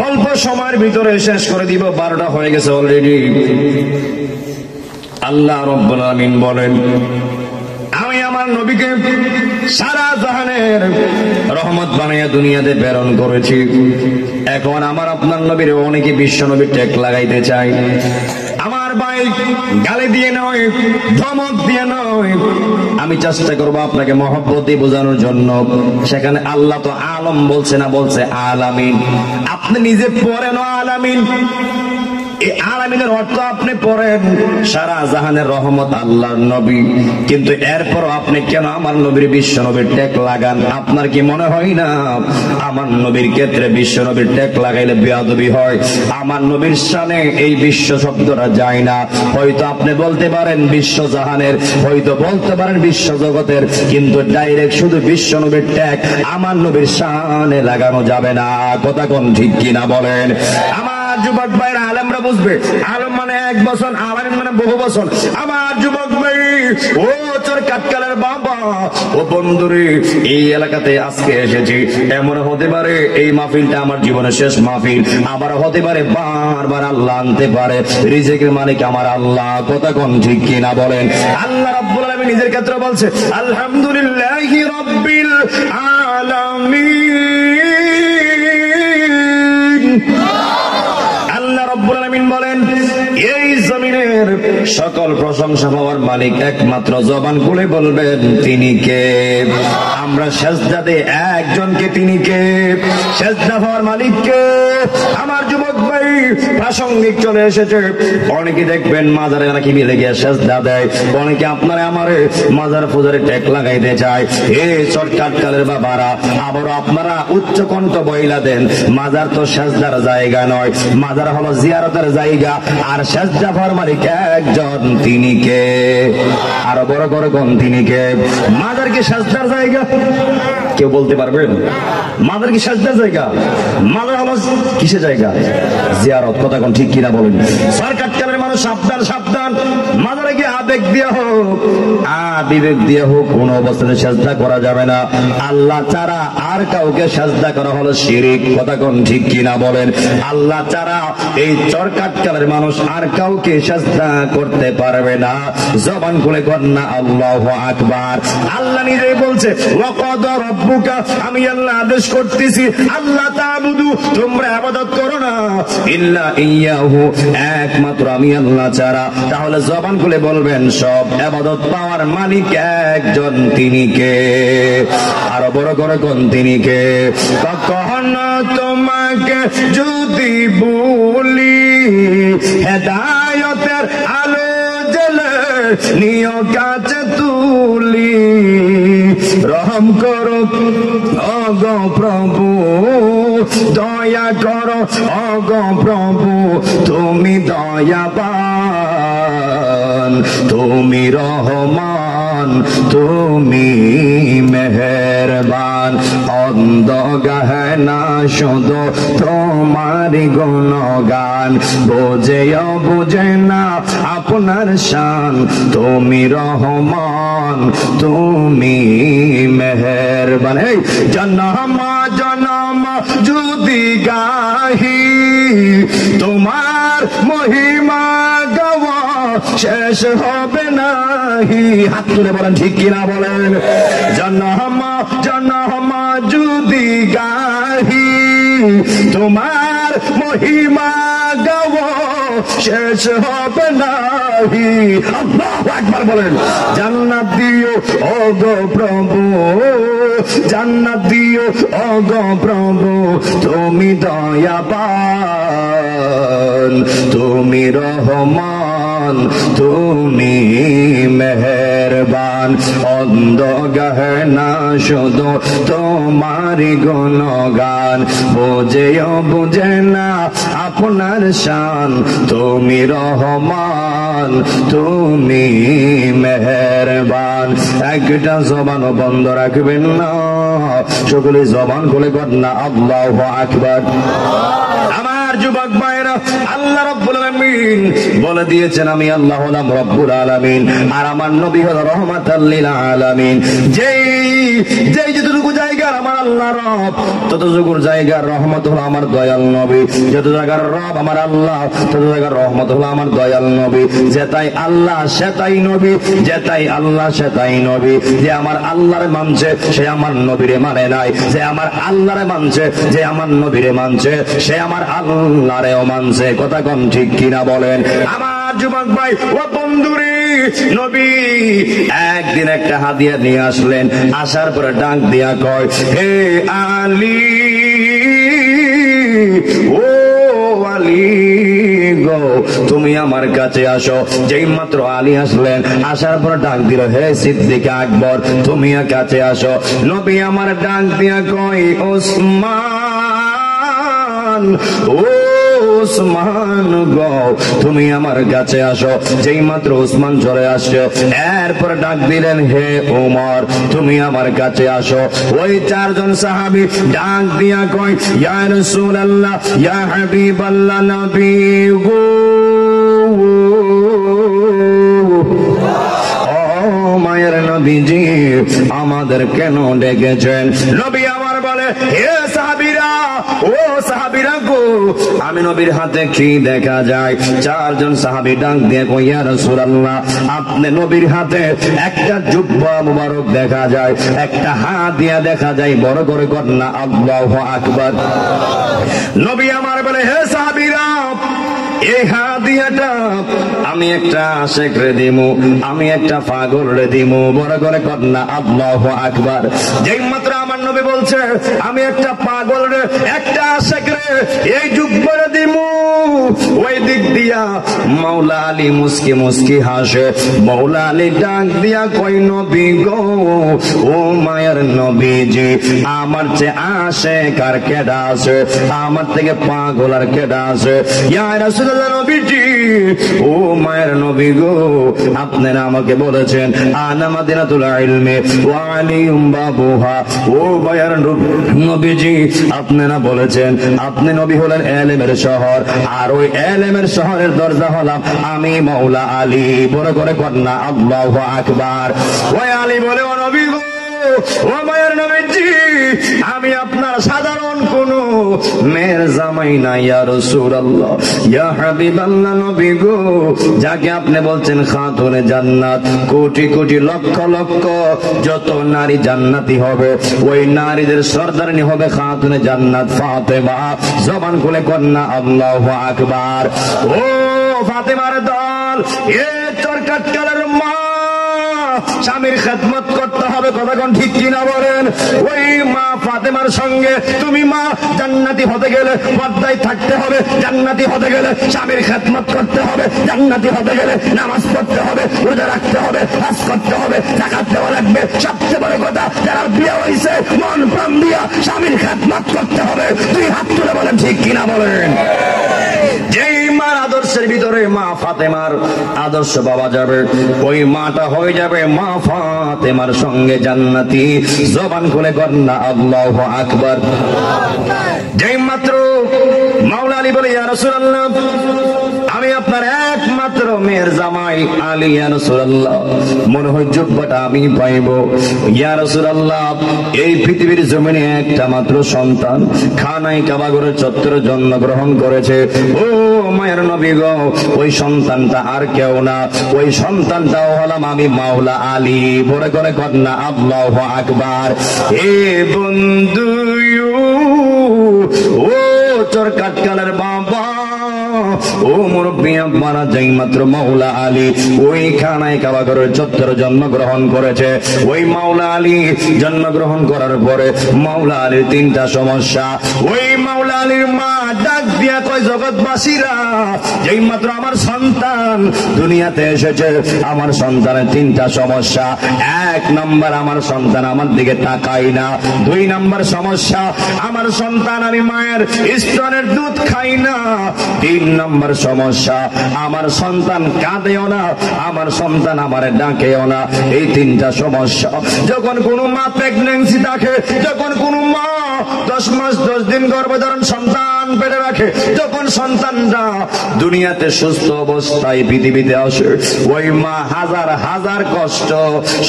অল্প সময়ের ভিতরে শেষ করে দিব, 12টা হয়ে গেছে অলরেডি। আল্লাহ রাব্বুল আলামিন বলেন, আমি আমার নবীকে সারা জাহানের রহমত বানিয়ে দুনিয়াতে প্রেরণ করেছি। এখন আমার আপনার নবীর অনেকে বিশ্ব নবীর ট্যাগ লাগাইতে চাই। আমার ভাই, গালি দিয়ে নয়, ধমক দিয়ে নয়, আমি চেষ্টা করবো আপনাকে মহব্বত দিয়ে বোঝানোর জন্য। সেখানে আল্লাহ তো আলম বলছে না, বলছে আলামিন। আপনি নিজে পড়েন আলামিন, এই আলামিনের অর্থ আপনি পড়েন সারা জাহানের রহমত আল্লাহর নবী, কিন্তু এরপর আপনি কেন আমার নবীর বিশ্ব নবীর ট্যাগ লাগান? আপনার কি মনে হয় না আমার নবীর ক্ষেত্রে বিশ্ব নবীর ট্যাগ লাগাইলে বেয়াদবি হয়? আমার নবীর শানে এই বিশ্ব শব্দটা যায় না। হয়তো আপনি বলতে পারেন বিশ্ব জাহানের, হয়তো বলতে পারেন বিশ্ব জগতের, কিন্তু ডাইরেক্ট শুধু বিশ্ব নবীর ট্যাগ আমার নবীর শানে লাগানো যাবে না। কথা কোন ঠিক কিনা বলেন? আমার যুবক ভাইরা, আলেমরা বুঝবে, আলম মানে 1 বছর, আলামিন মানে বহু বছর। আমার যুবক ভাই, ও তোর কাটকালের বাবা, ও বন্ধুরে, এই এলাকাতে আজকে এসেছি, এমন হতে পারে এই মাহফিলটা আমার জীবনের শেষ মাহফিল, আবার হতে পারে বারবার আল্লাহ আনতে পারে। রিজিকের মালিক আমার আল্লাহ। কথা কোন ঠিক কিনা বলেন? আল্লাহ রাব্বুল আলামিন নিজের ক্ষেত্রে বলছে, আলহামদুলিল্লাহি রাব্বিল আলামিন। আল্লাহ রাব্বুল আলামিন বলেন, এই জমিনের সকল প্রশংসা পাওয়ার মালিক একমাত্র জবান খুলে বলবেন তিনি কে। আমরা সেজদা দেই একজনকে, তিনি কে? সেজদা পাওয়ার মালিক কে? আমার যুবক ভাই, প্রাসঙ্গিক চলে এসেছে। অনেকে দেখবেন মাজারে নাকি মিলে গিয়ে সেজদা দেয়, অনেকে আপনারা আমারে মাজার ফুজারে ট্যাগ লাগাইতে চায়। এই শর্টকাটকালের বাবারা, আবারও আপনারা উচ্চ কণ্ঠ বইলা দেন, মাজার তো সেজদার জায়গা নয়, মাজার হলো জিয়ারতের জায়গা, আর সেজদা পাওয়ার মালিক একজন, তিনি কে? আরো বড় করে কোন তিনি কে? মাজার কি সেজদার জায়গা? কেউ বলতে পারবেন? মাজার কি সেজদার জায়গা? মাজার হলো কিসের জায়গা? জিয়ারত। কথা কোন ঠিক কিনা বলেন? সরকার মানুষ সাবধান, সাবধান। মাজারে গিয়ে আবেগ দিয়ে হোক বিবেক দিয়ে হোক কোন অবস্থাতে সাজদা করা যাবে না। আল্লাহ ছাড়া আর কাউকে সাজদা করা হলো শিরিক। কথা কোন ঠিক কিনা বলেন? আল্লাহ ছাড়া এই চরকাটকালের মানুষ আর কাউকে সাজদা করতে পারবে না। জবান খুলে কর না আল্লাহু আকবার। আল্লাহ নিজেই বলছে ওয়াকাদা রাব্বুকা, আমি আল্লাহ আদেশ করতেছি আল্লাহ তা'বুদু, তোমরা ইবাদত করো না, ইল্লা ইয়াহু, একমাত্র আমি আল্লাহ ছাড়া। তাহলে জবান খুলে বলবেন সব ইবাদত পাওয়ার মালিক একজন, তিনি কে? আরো বড় করে কোন তিনি কে? কখনো তোমাকে যদি বলি হেদায়েতের আলো জ্বলে নিয় কাছে তুলি, রহম করো ওগো প্রভু, দয়া করো ওগো প্রভু, তুমি দয়াবান, তুমি রহমান, তুমি মেহেরবান। অন্ধ গাহে না শুধু তোমারি গুণগান, বোঝেও বুঝে না আপনার শান, তুমি রহমান, তুমি মেহেরবান। এই জনম জনম যদি গাহি তোমার মহিমা গাওয়া শেষ হবে নাহি। হাত তুলে বলেন ঠিক কিনা বলেন? জনম জনম যদি গাহি তোমার মহিমা গাওয়া শেষ হবে নাহি। আল্লাহু আকবার বলেন। জান্নাত দিও ওগো প্রভু, জান্নাত দিও ওগো প্রভু, তুমি দয়াবান, তুমি রহমান, তুমি মেহেরবান। অন্ধ গাহে না শুধু তোমারি গুণগান, বোঝেও বুঝে না আপনার শান, তুমি রহমান, তুমি মেহেরবান। একটা জবান বন্ধ রাখবেন না, সকলে জবান খুলে কর না আল্লাহু আকবার। আমার যুবক ভাইরা, আল্লাহ রাব্বুল আলামিন বলে দিয়েছেন আমি আল্লাহ হলাম রব্বুল আলামিন, আর আমার নবী হলো রাহমাতাল লিল আলামিন। যেই যতটুকু জায়গার আমার আল্লাহ রব, ততটুকু জায়গার রহমত হলো আমার দয়াল নবী। যত জায়গার রব আমার আল্লাহ, তত জায়গার রহমত হলো আমার দয়াল নবী। যেটাই আল্লাহ সেটাই নবী, যেটাই আল্লাহ সেটাই নবী। যে আমার আল্লাহরে মানছে সে আমার নবীরে মানে নাই, যে আমার আল্লাহরে মানছে, যে আমার নবীরে মানছে, সে আমার আল্লাহরেও মানছে। কথা কোন ঠিক কিনা বলেন? আমার যুবক ভাই ও বন্ধুরে, নবী একদিন একটা হাদিয়া নিয়ে আসলেন। আসার পরে ডাক দিয়া কয়, হে আলী, ও আলী গো, তুমি আমার কাছে আসো। যেই মাত্র আলী আসলেন, আসার পর ডাক দিল, হে সিদ্দিক আকবর, তুমি কাছে আসো। নবী আমার ডাক দিয়া কয়, ওসমান, ও ওসমান গো, তুমি আমার কাছে আসো। যেই মাত্র ওসমান চলে আসছে, এরপর ডাক দিলেন, হে ওমর, তুমি আমার কাছে আসো। ওই চারজন সাহাবী ডাক দিয়া কয়, ইয়া রাসূলুল্লাহ, ইয়া হাবিবাল্লাহ, নবী গো, ও মায়ের নবীজি, আমাদের কেন ডেকেছেন? নবী আমার বলে, হে সাহাবীরা, ও সাহাবীরা গো, আমি নবীর হাতে কি দেখা যায়? চারজন সাহাবী ডাক দিয়ে কয়, ইয়া রাসূলুল্লাহ, আপনি নবীর হাতে একটা জুব্বা মুবারক দেখা যায়, একটা হাদিয়া দেখা যায়। বড় করে কর না আল্লাহু আকবার। নবী আমার বলে, হে সাহাবীরা, এই হাদিয়াটা আমি একটা আশেকরে দিমু, আমি একটা পাগলরে দিমু। বড় করে কর না আল্লাহু আকবার। যেই মাত্র আমার নবী বলছে আমি একটা পাগলরে, একটা আশেকরে এই জুব্বারে দিমু, ওই দিক দিয়া মাওলা আলী মুস্কি মুস্কি হাসে। মাওলা আলী ডাক দিয়া কই, নবী গো, ও মায়ের নবীজি, আমার চেয়ে আশেক আর কেডা আছে? আমার থেকে পাগল আর কেডা আছে? ইয়া রাসূলুল্লাহ, নবীজি, ও মায়ের নবী গো, আপনারা আমাকে বলেছেন আনা মাদিনাতুল ইলমি ওয়া আলিয়ুম বাবুহা। ও মায়ের নবীজি, আপনারা বলেছেন আপনি নবী হলেন ইলমের শহর, আর ওই এলেমের শহরের দরজা হলাম আমি মাওলা আলী। বড় করে কন্যা আল্লাহু আকবার। ওই আলী বলে, ও নবী গো, ও মায়ের নবীজি, আমি আপনার সাধারণ কোন মেয়ের জামাই না ইয়া রাসূলুল্লাহ, ইয়া হাবিবাল্লাহ। নবী গো, যাকে আপনি বলছেন খাতুনে জান্নাত, কোটি কোটি লক্ষ লক্ষ যত নারী জান্নাতি হবে, ওই নারীদের সর্দারনি হবে খাতুনে জান্নাত ফাতেমা। জবান খুলে কন্যা আল্লাহু আকবার। ও ফাতেমার দল, এ চরকাটকালের মা, স্বামীর খেদমত করতে হবে, কথা কোন ঠিক কিনা বলেন? ওই মা ফাতেমার সঙ্গে তুমি মা জান্নাতি হতে গেলে পর্দায় থাকতে হবে, জান্নাতি হতে গেলে স্বামীর খেদমত করতে হবে, জান্নাতি হতে গেলে নামাজ পড়তে হবে, রোজা রাখতে হবে, হজ করতে হবে, যাকাত দেওয়া লাগবে। সবচেয়ে বড় কথা, যারা বিয়ে হয়েছে মন প্রাণ দিয়া স্বামীর খেদমত করতে হবে। দুই হাত তুলে বলেন ঠিক কিনা বলেন? যেই মার আদর্শের ভিতরে মা ফাতেমার আদর্শ পাওয়া যাবে, ওই মাটা হয়ে যাবে মা ফাতেমার সঙ্গে জান্নাতি। জবান খুলে কন্যা আল্লাহু আকবার। যেই মাত্র মাওলা আলী বলে, ইয়া রাসূলুল্লাহ, আমি আপনার একমাত্র মেয়ের জামাই আলী, ইয়া রাসূলুল্লাহ, মনে হয় যোগ্যতা আমি পাইব। ইয়া রাসূলুল্লাহ, এই পৃথিবীর জমিনে একটা মাত্র সন্তান খানায় কাবাগরের চত্বরে জন্মগ্রহণ করেছে। ও মায়ের নবী গো, ওই সন্তানটা আর কেউ না, ওই সন্তানটাও হলাম আমি মাওলা আলী। বড় করে কন্যা আল্লাহু আকবার। এ বন্ধু, ও চরকাটকালের বাবা, ও মুরব্বী আপনারা, যেই মাত্র মাওলা আলী ওই খানায় কাবাগরের চত্বরে জন্মগ্রহণ করেছে, ওই মাওলা আলী জন্মগ্রহণ করার পরে মাওলা আলীর তিনটা সমস্যা। ওই মাওলা আলীর মা ডাক দিয়া কয়, জগৎবাসীরা, যেই মাত্র আমার সন্তান দুনিয়াতে এসেছে, আমার সন্তানের তিনটা সমস্যা। এক নম্বর, আমার সন্তান আমার দিকে তাকায় না। দুই নম্বর সমস্যা, আমার সন্তান আমি মায়ের স্তনের দুধ খাই না। তিন নম্বর সমস্যা, আমার সন্তান কাঁদেও না, আমার সন্তান আমার ডাকেও না। এই তিনটা সমস্যা যখন কোনো মা প্রেগন্যান্সি থাকে, যখন কোনো মা 10 মাস 10 দিন গর্ভধারণ সন্তান পেটে রাখে, যখন সন্তানরা দুনিয়াতে সুস্থ অবস্থায় পৃথিবীতে আসে, ওই মা হাজার হাজার কষ্ট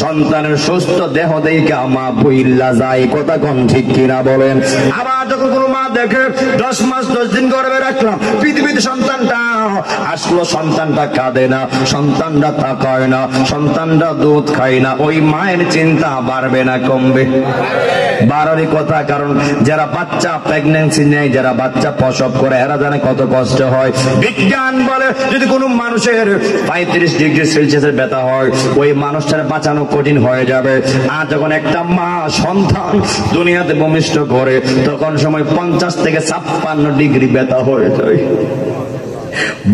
সন্তানের সুস্থ দেহ দেখে মা বইলা যায়। কথা কোন ঠিক কিনা বলেন? আবার যখন কোনো মা দেখে 10 মাস 10 দিন গর্ভে রাখলাম, পৃথিবীতে সন্তানটা আসলো, সন্তানটা কাঁদে না, সন্তানটা তাকায় না, সন্তানটা দুধ খায় না, ওই মায়ের চিন্তা বাড়বে না কমবে? বাড়ারই কথা। কারণ যারা বাচ্চা প্রেগন্যান্সি নেয়, যারা বাচ্চা প্রসব করে, এরা জানে কত কষ্ট হয়। বিজ্ঞান বলে যদি কোনো মানুষের 35 ডিগ্রি সেলসিয়াসের ব্যথা হয়, ওই মানুষটার বাঁচানো কঠিন হয়ে যাবে। আর যখন একটা মা সন্তান দুনিয়াতে ভূমিষ্ঠ করে, তখন সময় 50 থেকে 56 ডিগ্রি ব্যথা হয়ে যায়।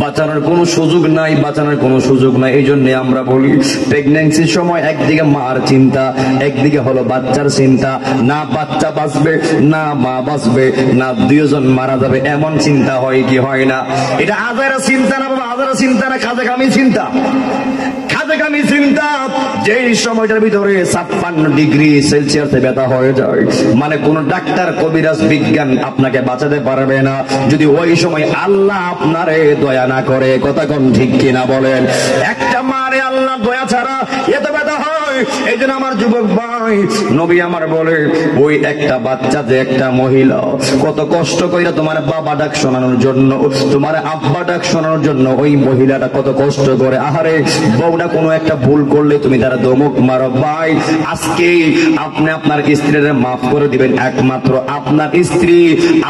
বাঁচানোর কোনো সুযোগ নাই, বাঁচানোর কোনো সুযোগ নাই। এই জন্য আমরা বলি, প্রেগন্যান্সির সময় একদিকে মার চিন্তা, একদিকে হলো বাচ্চার চিন্তা। না বাচ্চা বাঁচবে, না মা বাঁচবে, না দুইজন মারা যাবে, এমন চিন্তা হয় কি হয় না? এটা আজারা চিন্তা না বাবা, আজারা চিন্তা না, খাজাকামি চিন্তা। খাজাকামি চিন্তা, যেই সময়টার ভিতরে 56 ডিগ্রি সেলসিয়াসে ব্যথা হয়ে যায়, মানে কোন ডাক্তার কবিরাজ বিজ্ঞান আপনাকে বাঁচাতে পারবে না, যদি ওই সময় আল্লাহ আপনারে দয়া না করে। কথা কোন ঠিক কিনা বলেন? একটা মারে আল্লাহ দয়া ছাড়া এত ব্যথা হয়। এই জন্য আমার যুবক ভাই, নবী আমার বলে, ওই একটা বাচ্চা যে একটা মহিলা কত কষ্ট কইরা তোমার বাবা ডাক শোনানোর জন্য, তোমার আব্বা ডাক শোনানোর জন্য, ওই মহিলাটা কত কষ্ট করে। আহারে, বউটা কোনো একটা ভুল করলে তুমি তারা দমক মারো। ভাই, আজকে আপনি আপনার স্ত্রীর মাফ করে দিবেন। একমাত্র আপনার স্ত্রী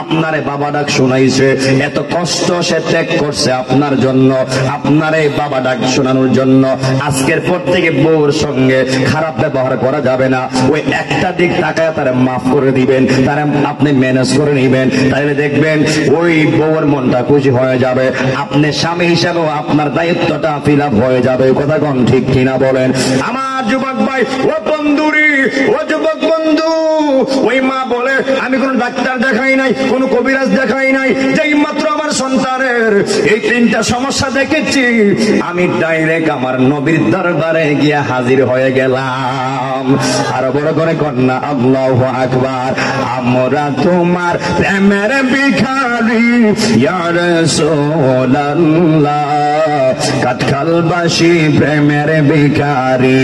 আপনারে বাবা ডাক শোনাইছে, এত কষ্ট সে ত্যাগ করছে আপনার জন্য, আপনারে বাবা ডাক শোনানোর জন্য। আজকের পর থেকে বউর সঙ্গে খারাপ ব্যবহার করা যাবে না। ওই একটা দিক তাকায় তারা মাফ করে দিবেন, তারা আপনি ম্যানেজ করে নিবেন, তাহলে দেখবেন ওই বউর মনটা খুশি হয়ে যাবে। আপনি স্বামী হিসাবেও আপনার দায়িত্বটা ফিল আপ হয়ে যাবে। কথা কোন ঠিক কিনা বলেন? আমার যুবক ভাই, ও বন্ধুরি, ও যুবক বন্ধু, ওই মা বলে, আমি কোন ডাক্তার দেখাই নাই, কোন কবিরাজ দেখাই নাই, যেই মাত্র আমার সন্তানের এই তিনটা সমস্যা দেখেছি, আমি ডাইরেক্ট আমার নবীর দরবারে গিয়ে হাজির হয়ে গেলাম। আরো বড় করে কন্যা আল্লাহু আকবার। আমরা তোমার প্রেমের ভিখারি ইয়া রাসূলুল্লাহ, কাঠখালবাসী প্রেমের ভিখারি,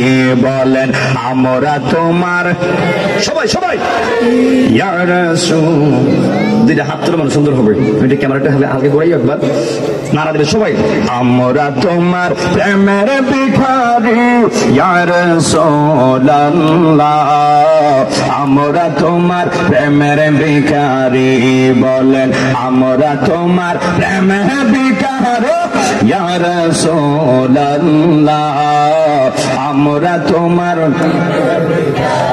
বলেন আমরা তোমার। সবাই সবাই ইয়া রাসূল, দুইটা হাত তুলে মানে সুন্দর হবে, এটা ক্যামেরাটা হবে আগে ঘুরাই একবার নারা দিলে সবাই। আমরা তোমার প্রেমের ভিখারি ইয়া রাসূলুল্লাহ, আমরা তোমার প্রেমের ভিখারি, বলেন আমরা তোমার প্রেমের ভিখারি ইয়া রাসূলুল্লাহ, আমরা তোমার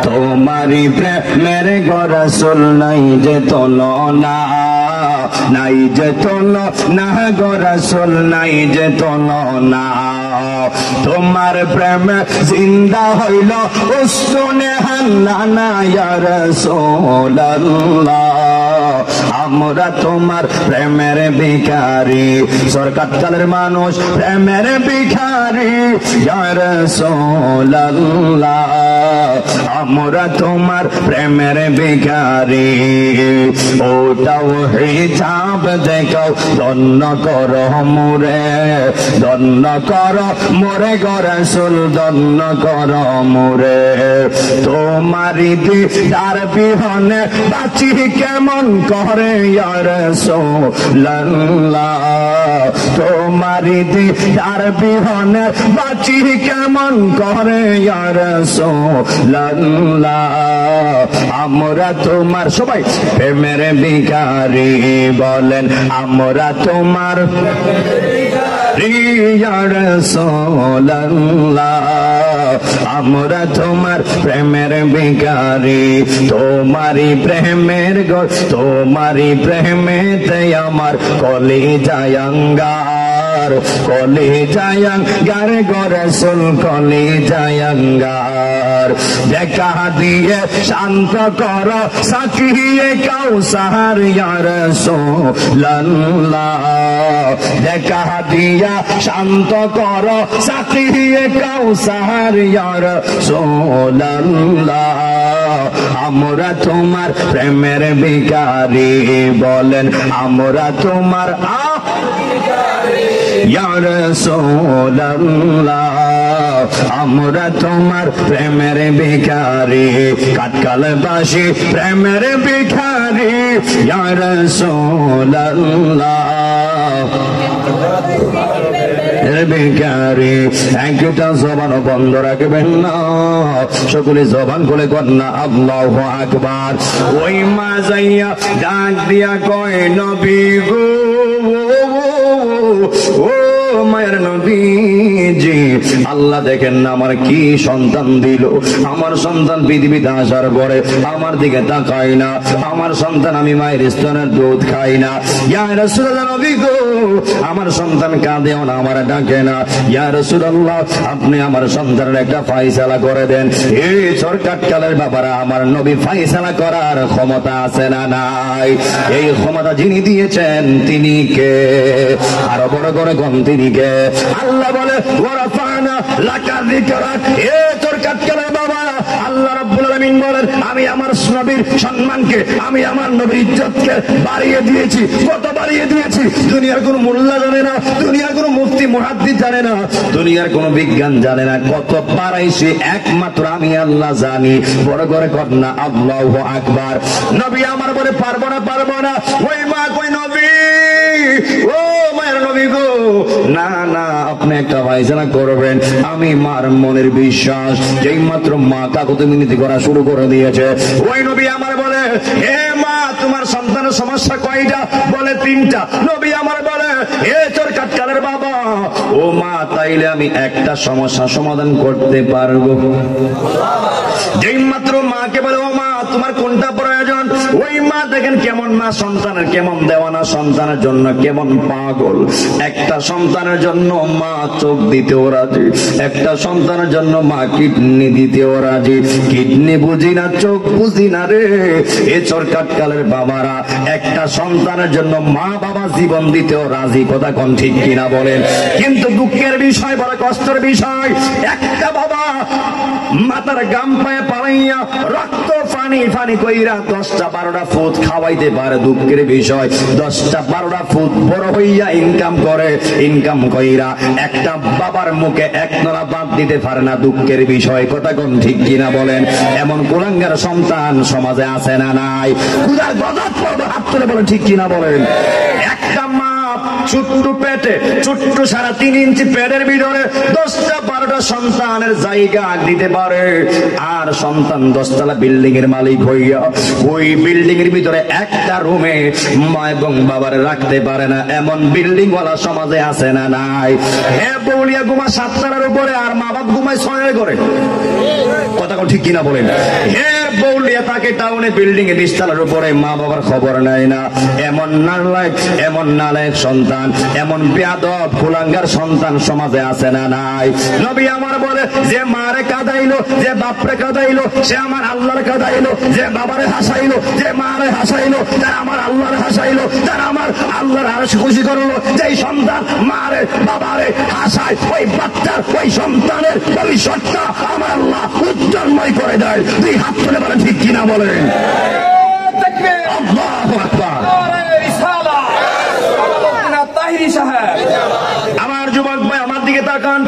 তোমারি প্রেমের গো রাসূল নাই যে তুলনা, নাই যে তুলনা গো রাসূল নাই যে তুলনা, তোমার প্রেম জিন্দা হইল উস্তুনে হান্নানা ইয়া রাসূলুল্লাহ, আমরা তোমার প্রেমের ভিখারি, সরকারকালের মানুষ প্রেমের ভিখারি ইয়া রাসূলুল্লাহ, আমরা তোমার প্রেমের ভিখারি। ওটাও হিজাব দেখাও, ধন্য করো মোরে, ধন্য করো মোরে গো রাসূল, ধন্য করো মোরে, তোমারি দিদার বিহনে বাঁচি কেমন করে ইয়া রাসূলুল্লাহ, তোমারি দিদার বিহনে বাঁচি কেমন করে ইয়া রাসূলুল্লাহ, আমরা তোমার সবাই প্রেমের ভিখারি, বলেন আমরা তোমার ইয়া রাসূলুল্লাহ, আমরা তোমার প্রেমের ভিখারি, তোমারি প্রেমের গো, তোমারি প্রেমেতে আমার কলিজায় আঙ্গার, কলিজায় আঙ্গার গো রাসূল, কলিজায় আঙ্গার, দেখা দিয়ে শান্ত করো সাকিয়ে কাউসার ইয়া রাসূলুল্লাহ, দেখা দিয়া শান্ত করো সাকিয়ে কাউসার ইয়া রাসূলুল্লাহ, আমরা তোমার প্রেমের ভিখারি, বলেন আমরা তোমার ইয়া রাসূলুল্লাহ, আমরা তোমার প্রেমের ভিখারি, কাঠখালবাসী প্রেমের ভিখারি ইয়া রাসূলুল্লাহ, ভিখারি। একটা জবান বন্ধ রাখবেন না, সকলে জবান খুলে কন্যা আল্লাহু আকবার। ওই মা যাইয়া ডাক দিয়া কয় নবী গো, ও মায়ের নবীজি, আল্লাহ দেখেন না আমার কি সন্তান দিল, আমার সন্তান পৃথিবীতে আসার পরে আমার দিকে তাকায় না, আমার সন্তান আমি মায়ের স্তনের দুধ খাই না, ইয়া রাসূলুল্লাহ নবী গো, আমার সন্তান কাঁদেও না, আমার ডাকে না, ইয়া রাসূলুল্লাহ আপনি আমার সন্তানের একটা ফায়সালা করে দেন। এই সরকারকালের ব্যাপারে আমার নবী ফায়সালা করার ক্ষমতা আছে না নাই? এই ক্ষমতা যিনি দিয়েছেন তিনি কে? আরো বড় করে কোন তিনি কে? আল্লাহ বলে ওয়ারাফানা লাকা যিকরাক। এ সরকারকালের বাবা, আল্লাহ রাব্বুল আলামিন বলেন আমি আমার নবীর সম্মানকে, আমি আমার নবীর ইজ্জতকে বাড়িয়ে দিয়েছি। কত বাড়িয়ে দিয়েছি? দুনিয়ার কোনো মোল্লা জানে না, দুনিয়ার কোনো মুফতি মুহাদ্দিস জানে না, দুনিয়ার কোনো বিজ্ঞান জানে না, কত বাড়াইছি একমাত্র আমি আল্লাহ জানি। বড় করে কন্যা আল্লাহু আকবার। নবী আমার বলে পারবো না, পারবো না। ওই মা কই নবী, ও মায়ের নবী গো, না না আপনি একটা ফায়সালা করবেন। আমি মার মনের বিশ্বাস, যেই মাত্র মা কাকুতি মিনতি করা শুরু করে দিয়েছে, ওই নবী আমার বলে হে মা তোমার সন্তানের সমস্যা কয়টা? বলে 3টা। নবী আমার বলে হে তোর কাটকালের বাবা, ও মা তাইলে আমি একটা সমস্যা সমাধান করতে পারবো। যেই মাত্র মাকে বলে ও মা তোমার কোনটা প্রয়োজন? ওই মা দেখেন কেমন মা, সন্তানের কেমন দেওয়ানা, সন্তানের জন্য কেমন পাগল। একটা সন্তানের জন্য মা চোখ দিতেও রাজি, একটা সন্তানের জন্য মা কিডনি দিতেও রাজি। কিডনি বুঝি না, চোখ বুঝি না রে এ চরকাটকালের বাবারা, একটা সন্তানের জন্য মা বাবা জীবন দিতেও রাজি। কথা কোন ঠিক কিনা বলেন? কিন্তু দুঃখের বিষয়, বড় কষ্টের বিষয়, একটা বাবা মাথার গাম পায়ে পালাইয়া রক্ত পানি পানি কইরা 10টা 12টা ফুট খাওয়াইতে পারে। দুঃখের বিষয়, 10টা 12টা ফুট বড় হইয়া ইনকাম করে, ইনকাম কইরা একটা বাবার মুখে এক নড়া ভাত দিতে পারে না। দুঃখের বিষয়। কথা কোন ঠিক কিনা বলেন? এমন কুলাঙ্গার সন্তান সমাজে আছে না নাই? খুদার গজব পড়বে, হাত তুলে বলেন ঠিক কিনা বলেন? একটা মা ছোট্ট পেটে, ছোট্ট 3.5 ইঞ্চি পেটের ভিতরে 10টা 12টা সন্তানের জায়গা দিতে পারে, আর সন্তান 10 তলা বিল্ডিং এর মালিক হইয়া ওই বিল্ডিং এর ভিতরে একটা রুমে মা এবং বাবার রাখতে পারে না। এমন বিল্ডিং ওয়ালা সমাজে আছে না নাই? হে বউলিয়া ঘুমা 7 তলার উপরে, আর মা বাপ ঘুমায় 6 করে। কথা ঠিক কিনা বলেন? হে বউলিয়া তাকে টাউনে বিল্ডিং এ 20 তলার উপরে, মা বাবার খবর নাই না। এমন নালায়েক, এমন নালায়েক সন্তান, এমন বেয়াদব কুলাঙ্গার সন্তান সমাজে আছে না নাই? নবী আমার বলে, যে মারে কাঁদাইলো, যে বাপরে কাঁদাইলো, সে আমার আল্লাহর কাঁদাইলো। যে বাবারে হাসাইলো, যে মারে হাসাইলো, তার আমার আল্লাহর হাসাইলো, তার আমার আল্লাহর আরশ খুশি করলো। যেই সন্তান মারে বাবারে হাসায়, ওই বাচ্চার, ওই সন্তানের ভবিষ্যৎটা আমার আল্লাহ উজ্জ্বলময় করে দেয়। তুই হাত তুলে বলেন ঠিক কিনা বলেন? আল্লাহু আকবার। আমার যুবক ভাই আমার দিকে তাকান।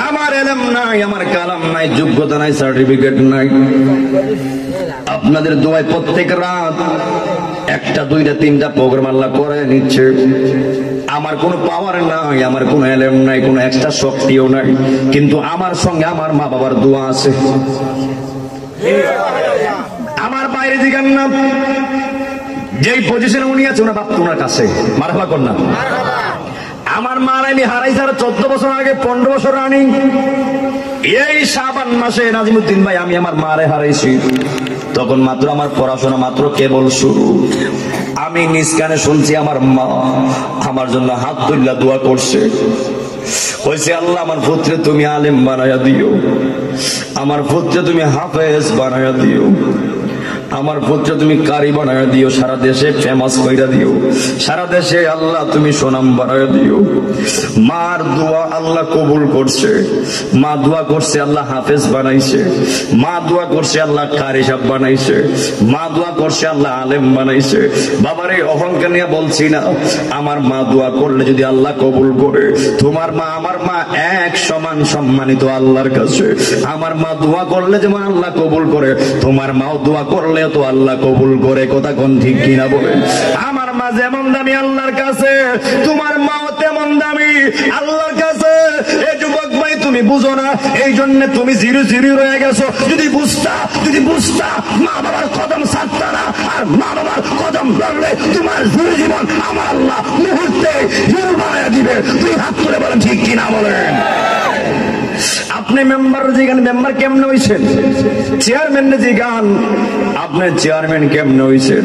আমার এলেম নাই, আমার কালাম নাই, যোগ্যতা নাই, সার্টিফিকেট নাই। আপনাদের দোয়ায় প্রত্যেক রাত 1টা 2টা 3টা প্রোগ্রাম আল্লাহ করে নিচ্ছে। আমার কোনো পাওয়ার নাই, আমার কোনো এলেম নাই, কোনো এক্সট্রা শক্তিও নাই, কিন্তু আমার সঙ্গে আমার মা বাবার দোয়া আছে। আমার বাইরে জিগান না, যেই পজিশনে উনি আছে ওনার বাপ ওনার কাছে। মারহাবা কর না। আমার মা আমি হারাইছি 14 বছর আগে, 15 বছর রানিং। এই শাবান মাসে নাজিমুদ্দিন ভাই আমি আমার মারে হারাইছি। তখন মাত্র আমার পড়াশোনা মাত্র কেবল শুরু। আমি নিজ কানে শুনছি আমার মা আমার জন্য হাত তুল্লা দোয়া করছে, কইছে আল্লাহ আমার পুত্রে তুমি আলেম বানায়া দিও, আমার পুত্রে তুমি হাফেজ বানায়া দিও, আমার পুত্র তুমি কারি বানায়া দিও, সারা দেশে ফেমাস কইরা দিও, সারা দেশে আল্লাহ তুমি সুনাম বানায়া দিও। মার দোয়া আল্লাহ কবুল করছে। মা দোয়া করছে আল্লাহ হাফেজ বানাইছে, মা দোয়া করছে আল্লাহ কারি সাহেব বানাইছে, মা দোয়া করছে আল্লাহ আলেম বানাইছে। বাবারে অহংকার নিয়ে বলছি না, আমার মা দোয়া করলে যদি আল্লাহ কবুল করে, তোমার মা আমার মা এক সমান সম্মানিত আল্লাহর কাছে। আমার মা দোয়া করলে যেমন আল্লাহ কবুল করে, তোমার মাও দোয়া করলে তো আল্লাহ কবুল করে। কথা কোন ঠিক কিনা বলেন? আমার মা যেমন দামি আল্লাহর কাছে, তোমার মাও তেমন দামি আল্লাহর কাছে। এই যুবক ভাই তুমি বুঝো না, এই জন্য তুমি জিরো জিরো রয়ে গেছো। যদি বুঝতা মা বাবার কদম ছাড়তা না, আর মা বাবার কদম ধরলে তোমার জিরো জীবন আমার আল্লাহ মুহূর্তে জিরো বানায় দিবে। তুই হাত তুলে বলেন ঠিক কিনা বলেন? আপনি মেম্বার জিগান, মেম্বার কেমনে হইছেন? চেয়ারম্যান জিগান, আপনার চেয়ারম্যান কেমনে হইছেন?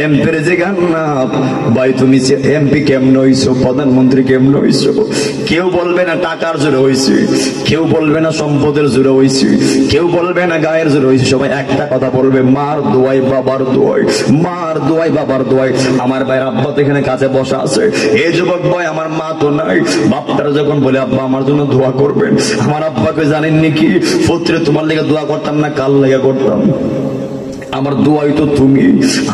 এমপির জিগান না ভাই তুমি এমপি কেমনে হইছো, প্রধানমন্ত্রী কেমনে হইছো? কেউ বলবে না টাকার জোরে হইছে, কেউ বলবে না সম্পদের জোরে হইছে, কেউ বলবে না গায়ের জোরে হইছে। সবাই একটা কথা বলবে, মার দোয়াই বাবার দোয়াই, মার দোয়াই বাবার দোয়াই। আমার ভাইয়ের আব্বা তো এখানে কাছে বসা আছে। এই যুবক ভাই আমার মা তো নাই, বাপটারা যখন বলে আব্বা আমার জন্য দোয়া করবেন, আমার আব্বাকে জানেন নাকি পুত্রে তোমার লেগে দোয়া করতাম না, কাল লেগে করতাম। আমার দোয়াই তো তুমি,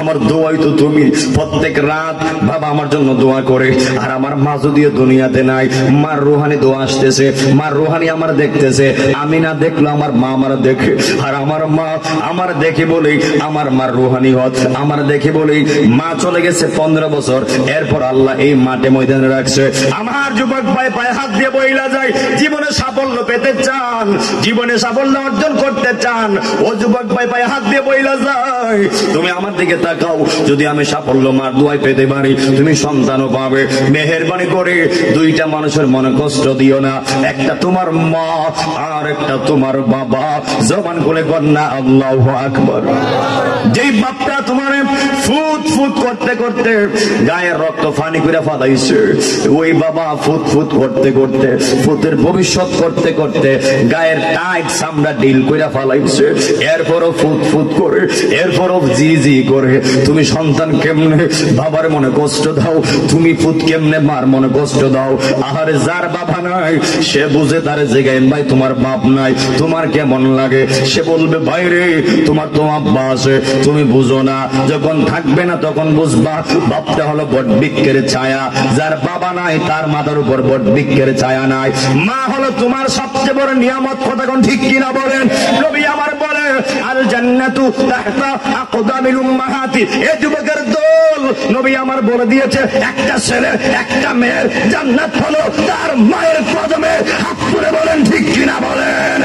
আমার দোয়াই তো তুমি। প্রত্যেক রাত বাবা আমার জন্য দোয়া করে। আর আমার মা যদিও দুনিয়াতে নাই, মার রুহানি দোয়া আসতেছে, মার রুহানি আমার দেখতেছে। আমি না দেখলো আমার মা আমার দেখে, আর আমার মা আমার দেখে বলেই আমার মার রুহানি হত। আমার দেখে বলেই মা চলে গেছে 15 বছর, এরপর আল্লাহ এই মাঠে ময়দানে রাখছে। আমার যুবক ভাই পায়ে হাত দিয়ে বইলা যায়, জীবনে সাফল্য পেতে চান, জীবনে সাফল্য অর্জন করতে চান, ও যুবক ভাই পায়ে হাত দিয়ে বইলা যায় নাই, তুমি আমার দিকে তাকাও, যদি আমি সাফল্য মার দুয়াই পেতে পারি তুমি সন্তানও পাবে। মেহেরবানি করে দুইটা মানুষের মনে কষ্ট দিও না, একটা তোমার মা আর একটা তোমার বাবা। জবান খুলে কন্যা আল্লাহু আকবার। যেই বাপটা তোমার ফুট ফুট করতে করতে গায়ের রক্ত ফানি করে ফালাইছে, ওই বাবা ফুট ফুট করতে করতে ফুটের ভবিষ্যৎ করতে করতে গায়ের টাইট চামড়া ডিল করে ফালাইছে, এরপরও ফুট ফুট করে, এরপরও জি জি করে। তুমি সন্তান কেমনে বাবার মনে কষ্ট দাও, তুমি ফুট কেমনে মার মনে কষ্ট দাও। আর যার বাবা নাই সে বুঝে তার জায়গায় ভাই তোমার বাপ নাই, তোমার কেমন লাগে? সে বলবে ভাই রে তোমার তো আব্বা আছে, তুমি বুঝো না, যখন থাকবে না তখন বুঝবা। বাপটা হলো বটবৃক্ষের ছায়া, যার বাবা নাই তার মাথার উপর বটবৃক্ষের ছায়া নাই। মা হলো তোমার সবচেয়ে বড় নিয়ামত, কথা কোন ঠিক কিনা বলেন? নবী আমার বলে আল জান্নাতু তাহতা আকদামিল উম্মাহাতি। এই যুবকের দল নবী আমার বলে দিয়েছে একটা ছেলে একটা মেয়ের জান্নাত হলো তার মায়ের কদমে। হাত তুলে বলেন ঠিক কিনা বলেন?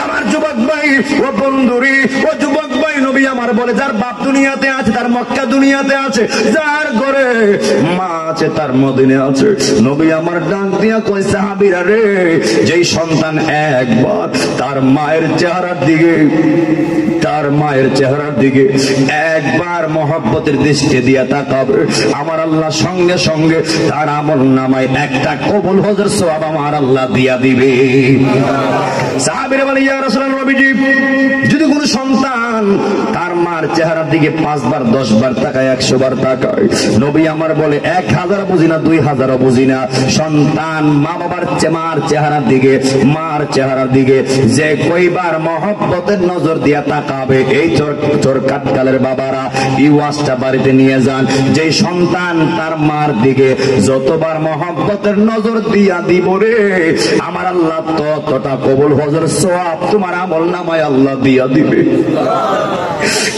আমার যুবক ভাই ও বন্ধুরি, ও যুবক ভাই, নবী আমার বলে যার বাপ দুনিয়াতে আছে তার মক্কা দুনিয়াতে আছে, যার ঘরে মা আছে তার মদিনে আছে। নবী আমার ডাক দিয়া কই সাহাবীরা রে, যেই সন্তান একবার তার মায়ের চেহারার দিকে, তার মায়ের চেহারার দিকে একবার মহব্বতের দৃষ্টি দিয়া তাকাবে, আমার আল্লাহ সঙ্গে সঙ্গে তার আমল নামায় একটা কবুল হজের সওয়াব আমার আল্লাহ দিয়া দিবে। সাহাবীরা বলে ইয়া রাসূলুল্লাহ, নবীজি যদি কোনো সন্তান তার মার চেহারার দিকে 5 বার 10 বার তাকায়, 100 বার তাকায়, নবী আমার বলে 1000 বুঝি না 2000 বুঝি না, সন্তান মা বাবার মার চেহারার দিকে, মার চেহারার দিকে যে কয়বার মহব্বতের নজর দিয়া তাকাবে, এই চোর কাটকালের বাবারা এই ওয়াজটা বাড়িতে নিয়ে যান। যে সন্তান তার মার দিকে যতবার মহব্বতের নজর দিয়া দিব রে, আমার আল্লাহ ততটা কবুল হজের সওয়াব তোমার আমল নামায় আল্লাহ দিয়া দিবে।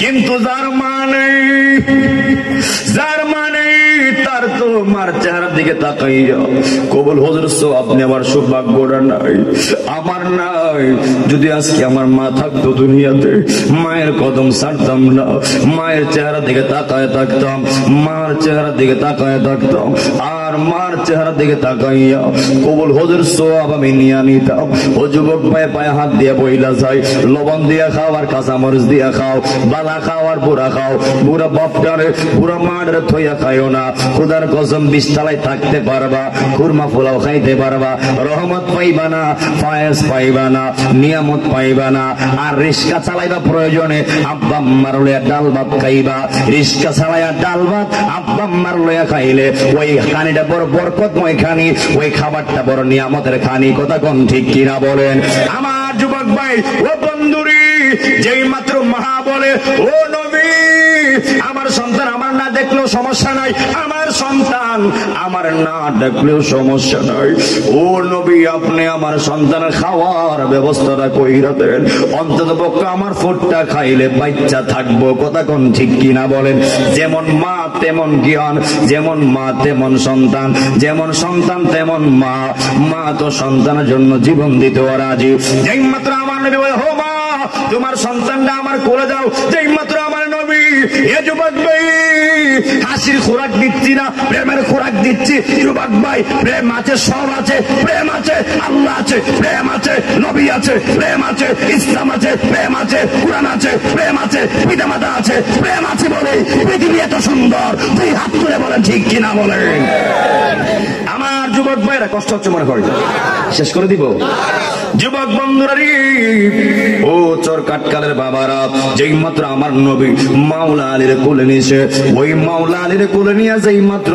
কিন্তু যার মানে, যার মানে তার তো মার চেহারার দিকে তাকাইয়া কবুল হজের সওয়াব নেওয়ার সৌভাগ্যটা নাই, আমার নাই। যদি আজকে আমার মা থাকতো দুনিয়াতে, মায়ের কদম ছাড়তাম না, মায়ের চেহারা দিকে তাকায় থাকতাম, মার চেহারা দিকে তাকায় থাকতাম, আর মার চেহারা দিকে তাকাইয়া কবুল হজের সওয়াব আমি নিয়ে নিতাম। ও যুবক ভাই, পায়ে হাত দিয়ে বইলা যায়, লবণ দিয়া খাও আর কাঁচামরিচ দিয়া খাও, বালা খাও আর বুড়া খাও। বুড়া বাপটারে বুড়া মারে থইয়া খাইও না, খুদার কসম 20 তলায় থাকতে পারবা, খুরমা পোলাও খাইতে পারবা, রহমত পাইবা না, ফায়েজ পাইবা না, নিয়ামত পাইবা না। আর রিস্কা চালাইবা প্রয়োজনে আব্বা আম্মার লইয়া ডাল ভাত খাইবা, রিস্কা চালাইয়া ডাল ভাত আব্বা আম্মার লইয়া খাইলে ওই খানিটা বড় বরকতময় খানি, ওই খাবারটা বড় নিয়ামতের খানি। কথা কোন ঠিক কিনা বলেন? আমার যুবক ভাই ও বন্ধুরি, যেই মাত্র মা বলে ও নবী আমার সন্তান আমার না দেখলেও সমস্যা নাই, আমার সন্তান আমার না দেখলেও সমস্যা নাই, ও নবী আপনি আমার সন্তানের খাওয়ার ব্যবস্থাটা কইরা দেন, অন্তত পক্ষে আমার ফুটটা খাইলে বাচ্চা থাকবো। কথা কোন ঠিক কিনা বলেন? যেমন মা তেমন জ্ঞান, যেমন মা তেমন সন্তান, যেমন সন্তান তেমন মা। মা তো সন্তানের জন্য জীবন দিতে রাজি। যেই মাত্র আমার নবী বলে হো মা তোমার সন্তানটা আমার কোলে দাও, যেই মাত্র আমার নবী এ যুবক ভাই হাসির খোরাক দিচ্ছি না, প্রেমের খোরাক দিচ্ছি। যুবক ভাই প্রেম আছে, সব আছে, প্রেম আছে, আল্লাহ আছে, প্রেম আছে, নবী আছে, প্রেম আছে, ইসলাম আছে, প্রেম আছে, কোরআন আছে, প্রেম আছে, পিতামাতা আছে, প্রেম আছে বলে পৃথিবী এত সুন্দর। তুই হাত তুলে বলেন ঠিক কিনা বলেন? আমার যুবক ভাইরা কষ্ট হচ্ছে মনে করি, শেষ করে দিব। যুবক বন্ধুরা ও চোর কাটকালের বাবারা, যেই মাত্র আমার নবী মাওলা আলীর কোলে নিয়েছে, ওই মাওলা আলীর কোলে নিয়ে যেই মাত্র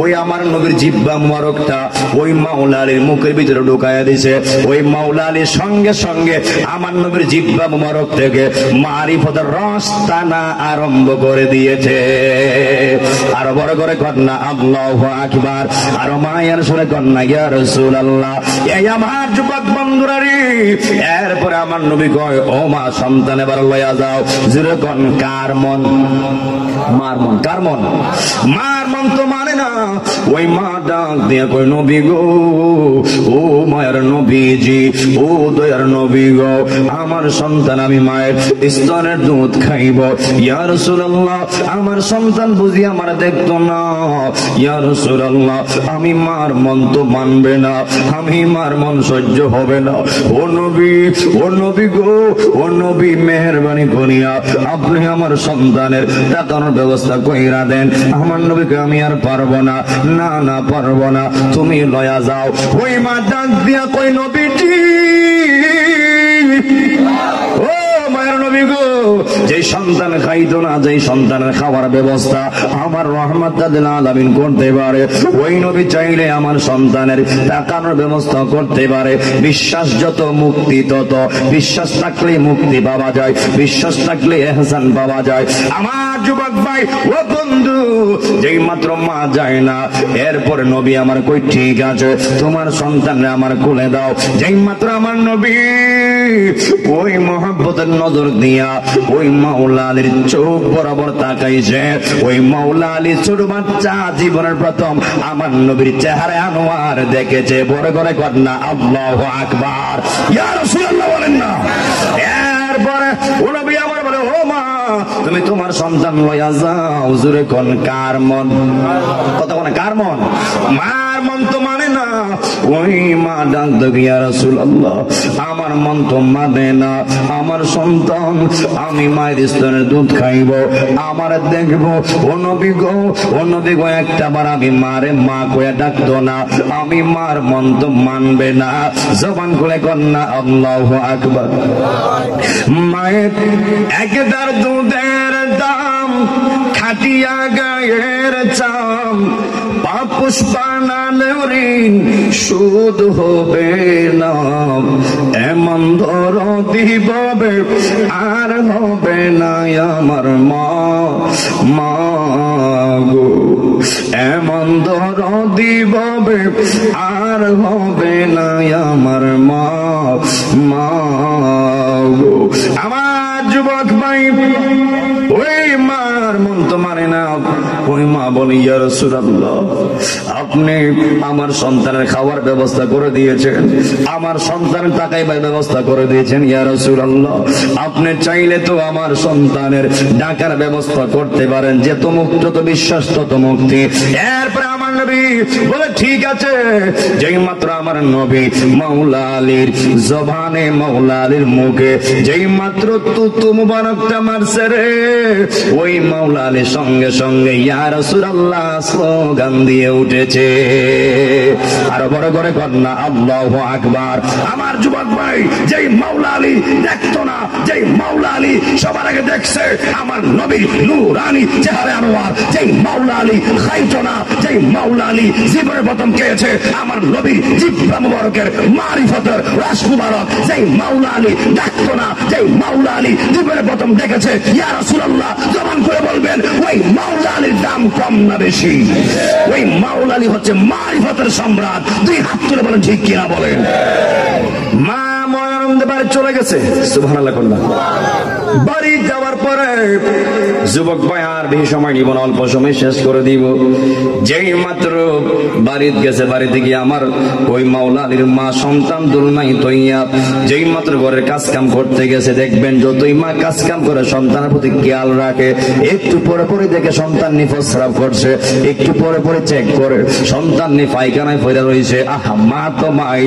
ওই আমার নবীর জিহ্বা মোবারকটা ওই মাওলা আলীর মুখের ভিতরে ঢুকাইয়া দিয়েছে। ওই মাওলা আলীর সঙ্গে সঙ্গে আমার নবীর জিহ্বা মোবারক থেকে মারিফতের রস টানা আরম্ভ করে দিয়েছে। আরো বড় করে ঘটনা আল্লাহু আকবার, আরো মায়ের শুনে কন্যা ইয়া রাসূলুল্লাহ, এই আমার যুবক বন্ধুরা রে। এরপরে আমার নবী কয়, ও মা, সন্তান এবার লয়া যাও। যেরকম কার মন? মার মন। কার মন? মার মন তো মানে না। ওই মা ডাক দিয়ে কই, নবী গো, ও মায়ের নবীজি, ও দয়ার নবী গো, আমার সন্তান আমি মায়ের স্তনের দুধ খাইব। ইয়া রাসূলুল্লাহ, আমার সন্তান বুঝি আমার দেখতো না। ইয়া রাসূলুল্লাহ, আমি মার মন তো মানবে না, আমি মার মন সহ্য হবে না। ও নবী, ও নবী গো, ও নবী, মেহেরবানি করিয়া আপনি আমার সন্তানের টাকানোর ব্যবস্থা কইরা দেন। আমার নবীকে আমি আর পারবো না, না না পারবো না, তুমি লয়া যাও। ওই মা ডাক দিয়া কই, নবীজি, ও মায়ের নবী গো, যে সন্তান খাইতো না, যে সন্তানের খাওয়ার ব্যবস্থা আমার রহমাতুল আলামিন করতে পারে, ওই নবী চাইলে আমার সন্তানের টাকানোর ব্যবস্থা করতে পারে। বিশ্বাস যত, মুক্তি তত। বিশ্বাস থাকলে মুক্তি পাওয়া যায়, বিশ্বাস থাকলে ইহসান পাওয়া যায়। আমার যুবক ভাই ও বন্ধু, যেই মাত্র মা যায় না, এরপরে নবী আমার কই, ঠিক আছে, তোমার সন্তানরে আমার কোলে দাও। যেই মাত্র আমার নবী ওই মহব্বতের নজর দিয়া ওই মাওলা আলীর চোখ বরাবর তাকাইছে, ওই মাওলা আলী ছোট বাচ্চা জীবনের প্রথম আমার নবীর চেহারা আনোয়ার দেখেছে। বড় করে কন্যা আল্লাহু আকবার, ইয়া রাসূলুল্লাহ বলেন না। এরপরে ও নবী আমার বলে, ও মা, তুমি তোমার সন্তান লইয়া যাও। জোরে কোন কার মন? কথা কোন কার মন? মার মন তো মানে না। ওই মা ডাক দেয়, ইয়া রাসূলুল্লাহ, আমার মন তো মানে না, আমার সন্তান আমি মায়ের স্তনের দুধ খাইব, আমার দেখব। ও নবী গো, ও নবী গো, একটা বার আমি মারে মা কইয়া ডাকতো না, আমি মার মন তো মানবে না। জবান খুলে কন্যা আল্লাহু আকবার। মায়ের একদার দুধের দাম, খাটিয়া গায়ের চাম, পাপুষ বানালে ঋণ সুদ হবে না। এমন দরদি ববে আর হবে না আমার মা, মা গো। এমন দরদি ববে আর হবে না আমার মা, মা গো। আমার যুবক ভাই, ওই মার মন তো মানে না। ওই মা বলে, ইয়া রাসূলুল্লাহ, আপনি আমার সন্তানের খাওয়ার ব্যবস্থা করে দিয়েছেন, আমার সন্তানের টাকায় ব্যবস্থা করে দিয়েছেন। ইয়া রাসূলুল্লাহ, আপনি চাইলে তো আমার সন্তানের টাকার ব্যবস্থা করতে পারেন। যত মুক্ত তো বিশ্বাস তত মুক্তি। এরপরে আমার নবী বলে, ঠিক আছে। যেই মাত্র আমার নবী মাওলা আলীর জবানে, মাওলা আলীর মুখে যেই মাত্র তুতু মুবারকটা মারছে রে, ওই মাওলা আলী সঙ্গে সঙ্গে ইয়া রাসূলুল্লাহ স্লোগান দিয়ে উঠেছে। আর বড় করে কন্যা আল্লাহু আকবার। আমার যুবক ভাই, যেই মাওলা আলী দেখতো না, যেই মাওলা আলী সবার আগে দেখছে আমার নবীর নূরানী চেহারা আনোয়ার, যেই মাওলা আলী খাইতো না, যেই মাওলা আলী জীবনের প্রথম খেয়েছে আমার নবীর জিহ্বা মুবারকের মারিফতের রাস মুবারক, যেই মাওলা আলী দেখতো না, যেই মাওলা আলী জীবনের প্রথম দেখেছে, ইয়া রাসূলুল্লাহ জবান করে বলবেন, ওই মাওলা আলীর দাম কম না বেশি? ওই মাওলা আলী হচ্ছে মারিফতের সম্রাট। দুই হাত তুলে বলেন ঠিক কিনা বলেন। মা ময়নানন্দে বাড়ি চলে গেছে, সুবহানাল্লাহ কন্যা। বাড়ি যাওয়ার পরে যুবক ভাই আর বেশি সময় নিব না, অল্প সময় শেষ করে দিব। যেই মাত্র বাড়িতে গেছে, বাড়িতে গিয়ে আমার ওই মাওলা আলীর মা সন্তান দুলনাই তৈয়া যেই মাত্র ঘরের কাজ কাম করতে গেছে, দেখবেন যতই মা কাজ কাম করে সন্তানের প্রতি খেয়াল রাখে, একটু পরে পরে দেখে সন্তান নিঃস্রাব করছে, একটু পরে পরে চেক করে সন্তান পায়খানায় পড়ে রয়েছে। আহা, মা তো মাই,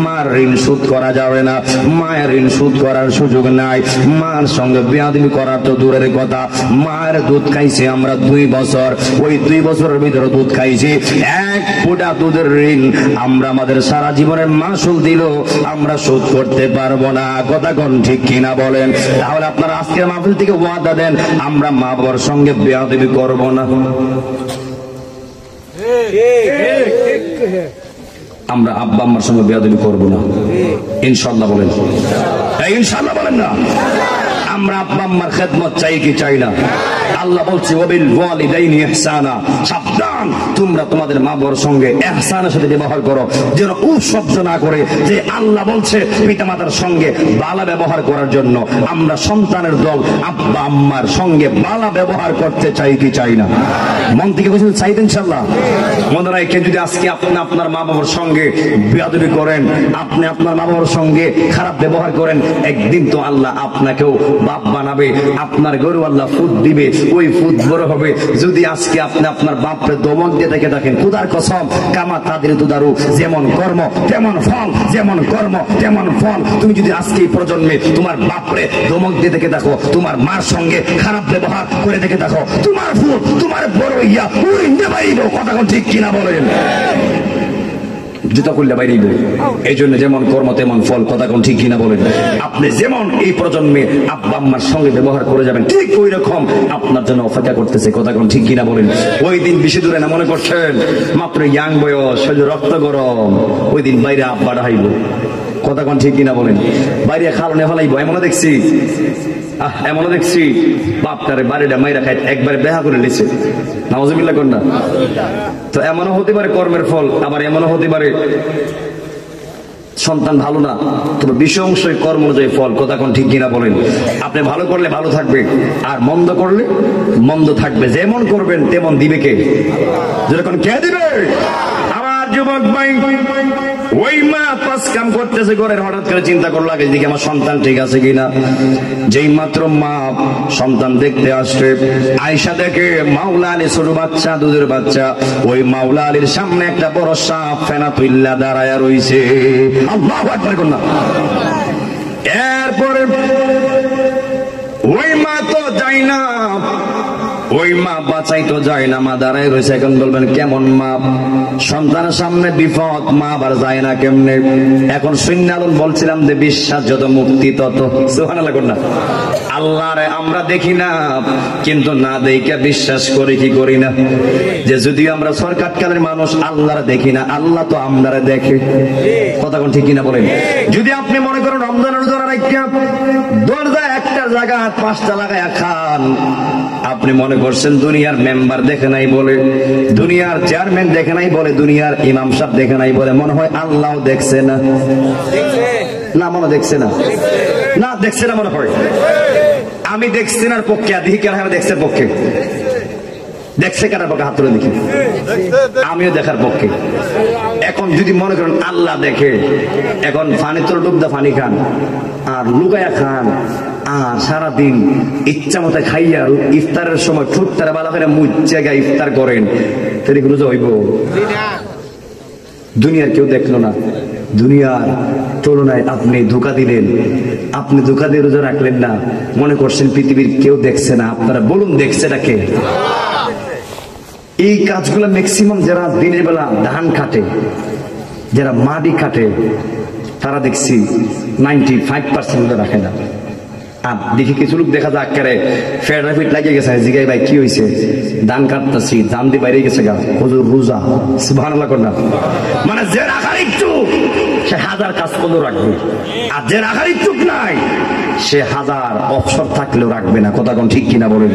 মার ঋণ শোধ করা যাবে না, মায়ের ঋণ শোধ করার সুযোগ নাই। মার সঙ্গে বেয়াদবি করার তো দূরের কথা। মায়ের দুধ খাইছি আমরা 2 বছর, ওই 2 বছরের ভিতরে দুধ খাইছি, এক ফোঁটা দুধের ঋণ আমরা আমাদের সারা জীবনের মাসুল দিল আমরা শোধ করতে পারবো না। কথা কোন ঠিক কিনা বলেন? তাহলে আপনারা আজকের মাহফিল থেকে ওয়াদা দেন, আমরা মা বাবার সঙ্গে বেয়াদবি করবো না। আমরা আব্বা আম্মার সঙ্গে বেয়াদবি করবো না, ইনশাআল্লাহ বলেন। ইনশাআল্লাহ বলেন না। আমরা আব্বা আম্মার খেদমত চাই কি চাই না? আল্লাহ বলছে ওয়াবিল ওয়ালিদাইনি ইহসানা। সাবধান, সন্তান তোমরা তোমাদের মা বাবার সঙ্গে ইহসানের সাথে ব্যবহার করো, যেন উৎসর্য না করে। যে আল্লাহ বলছে পিতামাতার সঙ্গে ভালো ব্যবহার করার জন্য, আমরা সন্তানের দল আব্বা আম্মার সঙ্গে ভালো ব্যবহার করতে চাই কি চাই না? মন থেকে বলছেন চাই তো ইনশাআল্লাহ। মনে রাখে যদি আজকে আপনি আপনার মা বাবার সঙ্গে বেয়াদবি করেন, আপনি আপনার মা বাবার সঙ্গে খারাপ ব্যবহার করেন, একদিন তো আল্লাহ আপনাকেও বাপ বানাবে, আপনার গরু আল্লাহ ফুট দিবে, ওই ফুট বড় হবে। যদি আজকে আপনি আপনার বাপরে দমন দিয়ে দেখে থাকেন, খুদার কসম কামা তাদের তুদারু, যেমন কর্ম তেমন ফল, যেমন কর্ম তেমন ফল। তুমি যদি আজকে এই প্রজন্মে তোমার বাপরে দমক দিয়ে দেখে দেখো, তোমার মার সঙ্গে খারাপ ব্যবহার করে দেখে দেখো, তোমার ফুট তোমার বড় ইয়া উড়িয়ে বাইব। কথা কোন ঠিক কিনা বলেন? জুতা করলে বাইরেই বই। এই জন্য যেমন কর্ম তেমন ফল, কথা কোন ঠিক কিনা বলেন? আপনি যেমন এই প্রজন্মে আব্বা আম্মার সঙ্গে ব্যবহার করে যাবেন, ঠিক ওই রকম আপনার জন্য অপেক্ষা করতেছে, কথা কোন ঠিক কিনা বলেন? ওই দিন বেশি দূরে না, মনে করছেন মাত্র ইয়াং বয়স, শরীর রক্ত গরম, ওই দিন বাইরে আব্বা ডাহাইব, কথা কোন ঠিক কিনা বলেন? বাইরে খালনে ফেলাইব, এমনও দেখছি, এমনও দেখছি বাপটারে বাড়িটা মাইরা খাই একবারে বেহা করে নিছে, নাউজুবিল্লাহ কোন না। তো এমনও হতে পারে কর্মের ফল, আবার এমনও হতে পারে সন্তান ভালো না, তবে বেশি অংশই কর্ম অনুযায়ী ফল, কথা কোন ঠিক কিনা বলেন? আপনি ভালো করলে ভালো থাকবে, আর মন্দ করলে মন্দ থাকবে। যেমন করবেন তেমন দিবে কে? যেরকম কে দিবে? আমার যুবক ভাই, ওই মা পাঁচ কাম করতেছে ঘরের, হঠাৎ করে চিন্তা করলো আগে দিকে আমার সন্তান ঠিক আছে কিনা। যেই মাত্র মা সন্তান দেখতে আসছে, আয়েশা দেখে মাওলা আলী ছোট বাচ্চা, দুধের বাচ্চা, ওই মাওলা আলীর সামনে একটা বড় সাপ ফেনা তুইল্লা দাঁড়ায়া রইছে। আল্লাহু আকবার কন্যা। এরপরে ওই মা তো যায় না, ওই মা বাঁচাই তো যায় না, মা দাঁড়ায় রয়েছে। এখন বলবেন কেমন মা? সন্তানের সামনে বিপদ, মা আবার যায় না কেমনে? এখন সুন্নালন বলছিলাম যে বিশ্বাস যত মুক্তি তত। সুবহানাল্লাহ কন্যা। আল্লাহরে আমরা দেখি না, কিন্তু না দেখে বিশ্বাস করি কি করি না? যে যদি আমরা সরকারকালের মানুষ আল্লাহরে দেখি না, আল্লাহ তো আমরারে দেখে, কথা কোন ঠিক কিনা বলেন? যদি আপনি মনে করেন রমজানের রোজা রাখিয়া দরজা একটা জায়গা 5টা লাগায়া খান, আপনি মনে করছেন দুনিয়ার মেম্বার দেখে নাই বলে, দুনিয়ার চেয়ারম্যান দেখে নাই বলে, দুনিয়ার ইমাম সাহেব দেখে নাই বলে, মনে হয় আল্লাহ দেখছে না? না, মনে দেখছে না, না দেখছে না মনে হয়। আমি দেখছি না পক্ষে, দেখি কেন দেখছে পক্ষে, দেখছে কার পক্ষে? হাত তুলে দেখি, আমিও দেখার পক্ষে। এখন যদি মনে করেন আল্লাহ দেখে, এখন ফানি তোর ডুবদা ফানি খান আর লুকায়া খান, আর সারাদিন ইচ্ছা মতো খাইয়া ইফতারের সময় ঠুটতারা বালা করে মুখ জায়গায় ইফতার করেন, তাহলে রোজা হইব? দুনিয়ার কেউ দেখলো না, দুনিয়ার তুলনায় আপনি ধোঁকা দিলেন, আপনি ধোঁকা দিয়ে রোজা রাখলেন না, মনে করছেন পৃথিবীর কেউ দেখছে না। আপনারা বলুন দেখছেটা কে? এই কাজগুলো ম্যাক্সিমাম যারা দিনের বেলা ধান কাটে, যারা মাটি কাটে, তারা দেখছি 95% রাখে না। আর দেখি কিছু লোক দেখা যায় আকারে ফেডাফিট লাগিয়ে গেছে, জিগাই ভাই কি হয়েছে? ধান কাটতেছি, ধান দিয়ে বাইরে গেছে গা, হুজুর রোজা। সুবহানাল্লাহ কন্যা। মানে যে রাখার ইচ্ছুক সে 1000 কাজ করলেও রাখবে, আর যে রাখার ইচ্ছুক নাই সে 1000 অবসর থাকলেও রাখবে না, কথা কোন ঠিক কিনা বলেন?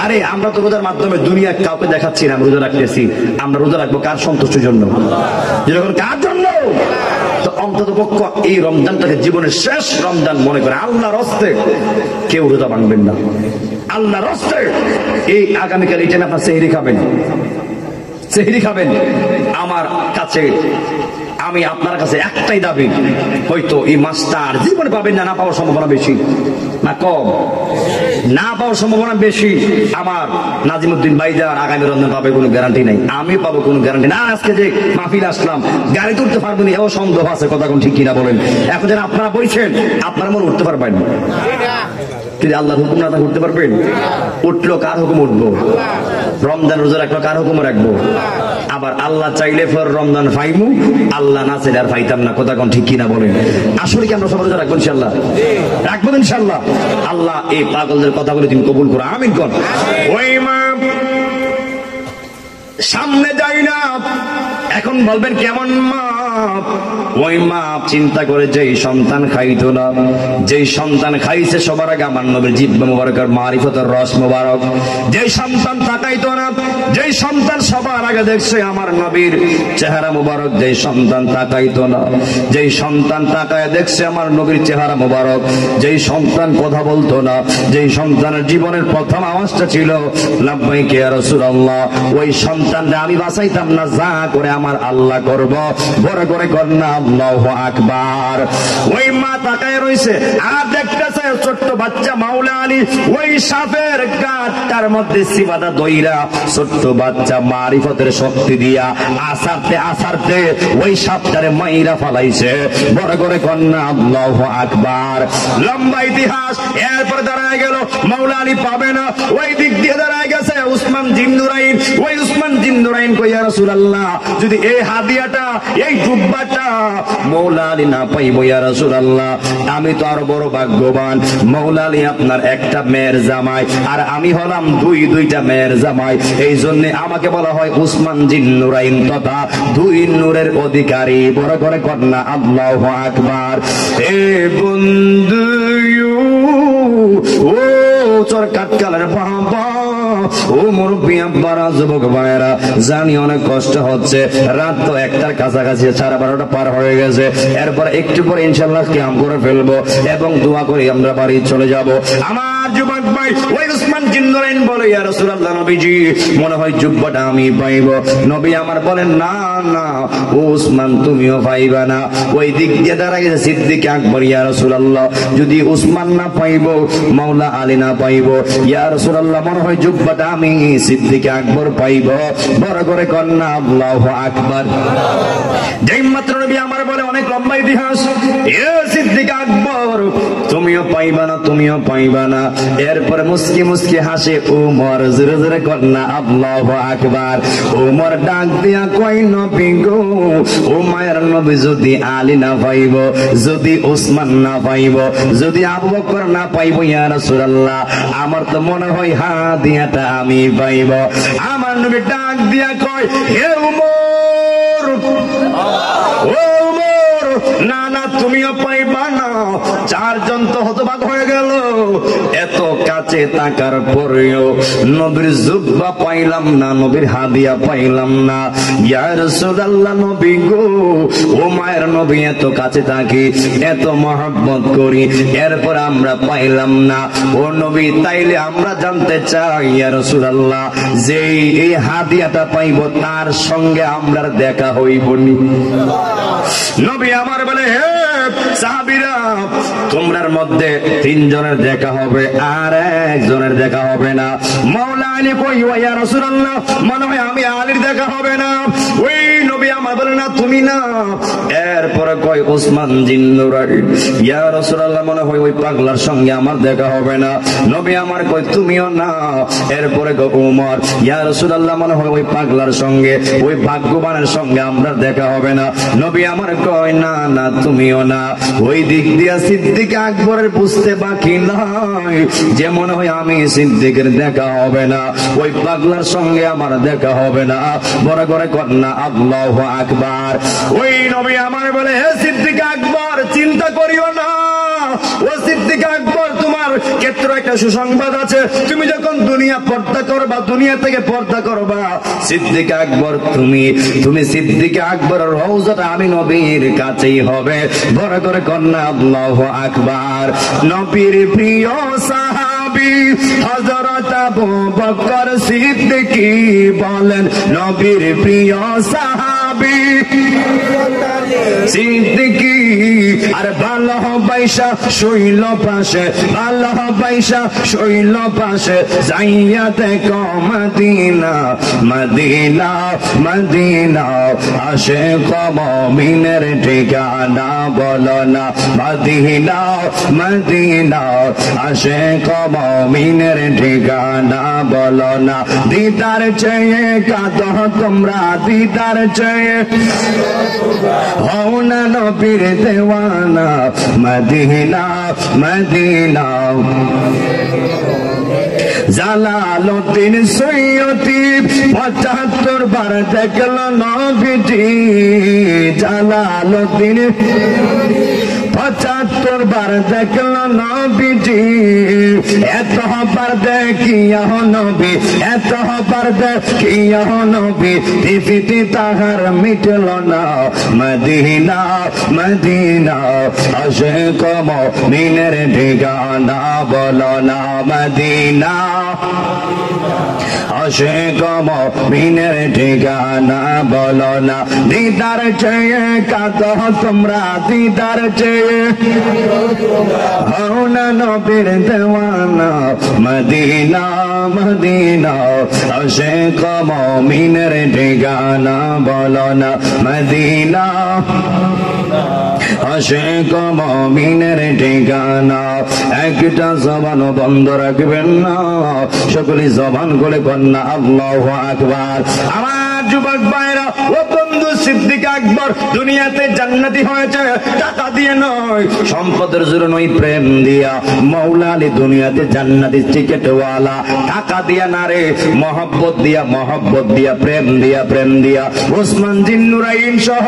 আরে আমরা তো রোজার মাধ্যমে দুনিয়া কাউকে দেখাচ্ছি না রোজা রাখতেছি, আমরা রোজা রাখবো কার সন্তুষ্টির জন্য? যেরকম কার জন্য? তো অন্তত পক্ষ এই রমজানটাকে জীবনের শেষ রমজান মনে করে আল্লাহর হস্তে কেউ রোজা ভাঙবেন না। আল্লাহর হস্তে এই আগামীকাল এই টাইমে আপনার সেহরি খাবেন, সেহরি খাবেন। আমার কাছে, আমি আপনার কাছে একটাই দাবি, হয়তো এই মাসটা আর জীবনে পাবেন না, না পাওয়ার সম্ভাবনা বেশি না কম? না পাওয়ার সম্ভাবনা বেশি। আমার নাজিমুদ্দিন ভাইজান আগামী রমজান পাবে কোনো গ্যারান্টি নাই, আমি পাবো কোনো গ্যারান্টি না। আজকে যে মাহফিল আসলাম, গাড়ি তুলতে পারবো না এও সন্দেহ আছে, কথা কোন ঠিক কিনা বলেন? এখন যেন আপনারা বলছেন, আপনারা মনে উঠতে পারবেন? যদি আল্লাহর হুকুম না থাকে উঠতে পারবেন? উঠলো কার হুকুম উঠবো? রমজান রোজা রাখলো কার হুকুম রাখবো? আবার আল্লাহ চাইলে ফর রমজান ফাইমু, আল্লাহ না চাইলে আর ফাইতাম না, কথা কোন ঠিক কিনা বলেন? আসলে কি আমরা সবাই রোজা রাখবো ইনশাআল্লাহ? রাখবো ইনশাআল্লাহ। আল্লাহ এই পাগলদের কথাগুলো তুমি কবুল করো, আমিন কোন। ওই মা সামনে যাই না, এখন বলবেন কেমন মা? ওই মা চিন্তা করে যেই সন্তান খাইতো না, যেই সন্তান খাইছে সবার আগে আমার নবীর জিহ্বা মুবারকের মারিফতের রস মুবারক, যেই সন্তান তাকাইতো না, যেই সন্তান সবার আগে দেখছে আমার নবীর চেহারা মুবারক, যেই সন্তান তাকাইতো না, যেই সন্তান তাকায় দেখছে আমার নবীর চেহারা মুবারক, যেই সন্তান কথা বলতো না, যেই সন্তানের জীবনের প্রথম আওয়াজটা ছিল লাব্বাইক ইয়া রাসূলুল্লাহ, ওই সন্তানটা আমি বাঁচাইতাম না, যা করে আমার আল্লাহ করব, বড় করে কন্যা আল্লাহু আকবার। ওই মা তাকায় রইছে আর দেখতেছে ছোট্ট বাচ্চা মাওলা আলী ওই সাপের গাঁটটার মধ্যে সিবাদা দইরা ছোট্ট বাচ্চা মারিফতের শক্তি দিয়া আসারতে ওই সাপটারে মাইরা ফালাইছে, বড় করে কন্যা আল্লাহু আকবার। লম্বা ইতিহাস। এরপর দাঁড়ায় গেল মাওলা আলী পাবে না, ওই দিক দিয়ে দাঁড়ায় গেছে উসমান জিন্নুরাইন। ওই উসমান জিন্নুরাইন কই ইয়া রাসূলুল্লাহ, যদি এই হাদিয়াটা এই জুব্বাটা মাওলা আলী না পাইবো ইয়া রাসূলুল্লাহ, আমি তো আরো বড় ভাগ্যবান। মাওলা আলী আপনার একটা মেয়ের জামাই আর আমি হলাম দুইটা মেয়ের জামাই, এই জন্য আমাকে বলা হয় উসমান জিন্নুরাইন তথা দুই নূরের অধিকারী, বড় করে কন্যা আল্লাহু আকবার। এ বন্ধু ও চর কাটকালের বাবা, ও মুরব্বী আব্বারা, যুবক ভাইয়েরা, জানি অনেক কষ্ট হচ্ছে, রাত তো 1টার কাছাকাছি, 12:30 পার হয়ে গেছে। এরপর একটু পরে ইনশাআল্লাহ কিয়াম করে ফেলবো এবং দোয়া করি আমরা বাড়ি চলে যাব। আমার যুবক ভাই ওই উসমান জিন্নুরাইন বলে ইয়া রাসূলুল্লাহ নবীজি মনে হয় জুব্বাটা আমি পাইব। নবী আমার বলেন না না ও উসমান তুমিও পাইবা না। ওই দিক দিয়ে দাঁড়ায় গেছে সিদ্দিক আকবর, ইয়া রাসূলুল্লাহ যদি উসমান না পাইব মাওলা আলী না পাইব, ইয়া রাসূলুল্লাহ মনে হয় জুব্বাটা আমি সিদ্দিক আকবর পাইব, বড় করে কন্যা আল্লাহু আকবার। যেই মাত্র নবী আমার বলে অনেক লম্বা ইতিহাস, এ সিদ্দিক আকবর তুমিও পাইবা না, তুমিও পাইবা না। এরপরে মুস্কি মুস্কি হাসে উমর, জোরে জোরে কন্যা আল্লাহু আকবার। উমর ডাক দিয়া কই নবী গো, ও মায়ের নবী যদি আলী না পাইব, যদি ওসমান না পাইব, যদি আবু বকর না পাইব, ইয়া রাসূলুল্লাহ আমার তো মনে হয় হাদিয়াটা আমি পাইব। আমার নবী ডাক দিয়া কয় হে উমর, ও উমর না না তুমিও পাইবা না। 4 জন তো হতবাক হয়ে গেল, এত কাছে তাকার পরেও নবীর জুব্বা পাইলাম না, নবীর হাদিয়া পাইলাম না। ইয়া রাসূলুল্লাহ নবী গো, ও মায়ের নবী এত কাছে থাকি, এত মহব্বত করি, এরপর আমরা পাইলাম না। ও নবী তাইলে আমরা জানতে চাই ইয়া রাসূলুল্লাহ যেই এই হাদিয়াটা পাইব তার সঙ্গে আমরা দেখা হইবনি। নবী আমার বলে হে সাহাবীরা, তোমরার মধ্যে 3 জনের দেখা হবে আর 1 জনের দেখা হবে না। মাওলা আলী কই ইয়া রাসূলুল্লাহ মনে হয় আমি আলীর দেখা হবে না। ওই নবী আমার বলে না তুমি না। এরপরে কয় ওসমান জিন্নুরাইন, ইয়া রাসূলুল্লাহ মনে হয় ওই পাগলার সঙ্গে আমার দেখা হবে না। নবী আমার কয় তুমিও না। এরপরে কয় উমর, ইয়া রাসূলুল্লাহ মনে হয় ওই পাগলার সঙ্গে ওই ভাগ্যবানের সঙ্গে আমরা দেখা হবে না। নবী আমার কয় না না তুমিও না। ওই দিক দিয়া সিদ্দিক আকবরের বুঝতে বাকি নাই যে মনে হয় আমি সিদ্দিকের দেখা হবে না, ওই পাগলার সঙ্গে আমার দেখা হবে না, বড় করে কন্যা আল্লাহু আকবার। ওই নবী আমার বলে হে সিদ্দিক আকবর চিন্তা করিও না, ও সিদ্দিক আকবর তোমার ক্ষেত্রে একটা সুসংবাদ আছে। তুমি যখন দুনিয়া পর্দা করবা, দুনিয়া থেকে পর্দা করবা, সিদ্দিক আকবর তুমি সিদ্দিক আকবরের রওজাটা আমি নবীর কাছেই হবে, বড় করে কন্যা আল্লাহু আকবার। নবীর প্রিয় সাহাবী হযরত আবু বকর সিদ্দিকী বলেন, নবীর প্রিয় সাহাবী সিদ্দিকী আর ভালোবাসা শৈল পাশে, ভালোবাসা শৈল পাশে যাইয়া দেখো মদিনা মদিনা মদিনা, আশিক মুমিনের ঠিকানা বলো না মদিনা মদিনা, আশিক মুমিনের ঠিকানা বলো না। দিদার চেয়ে কাঁদো তোমরা, দিদার চেয়ে হও না নবীর দেওয়ানা মদিনা মদিনা জালালউদ্দিন সৈয়দী ৭৫ বার দেখল নবীজি জালালউদ্দিন ৭৫ বার দেখল নবীজি এত বার দেখিয়া নবী এত বার দেখিয়া নবী তৃপ্তি তাহার মিটল না মদিনা মদিনা আশিক মুমিনের ঠিকানা বলো না মদিনা আশিক মুমিনের ঠিকানা বলো না দিদার চেয়ে কাঁদো তোমরা দিদার চেয়ে হও না নবীর দেওয়ানা মদিনা মদিনা আশিক মুমিনের ঠিকানা বলো না মদিনা আশিক মুমিনের ঠিকানা একটা জবান বন্ধ রাখবেন না সকলে জবান করে কন্যা আল্লাহু আকবার আমার যুবক ভাইরা ও বন্ধু সিদ্দিক আকবর দুনিয়াতে জান্নাতি হয়েছে টাকা দিয়ে নয় সম্পদের জোরে নয় প্রেম দিয়া মাওলা আলী দুনিয়াতে জান্নাতি টিকেটওয়ালা টাকা দিয়া না রে মহব্বত দিয়া প্রেম দিয়া ওসমান জিন্নুরাইন সহ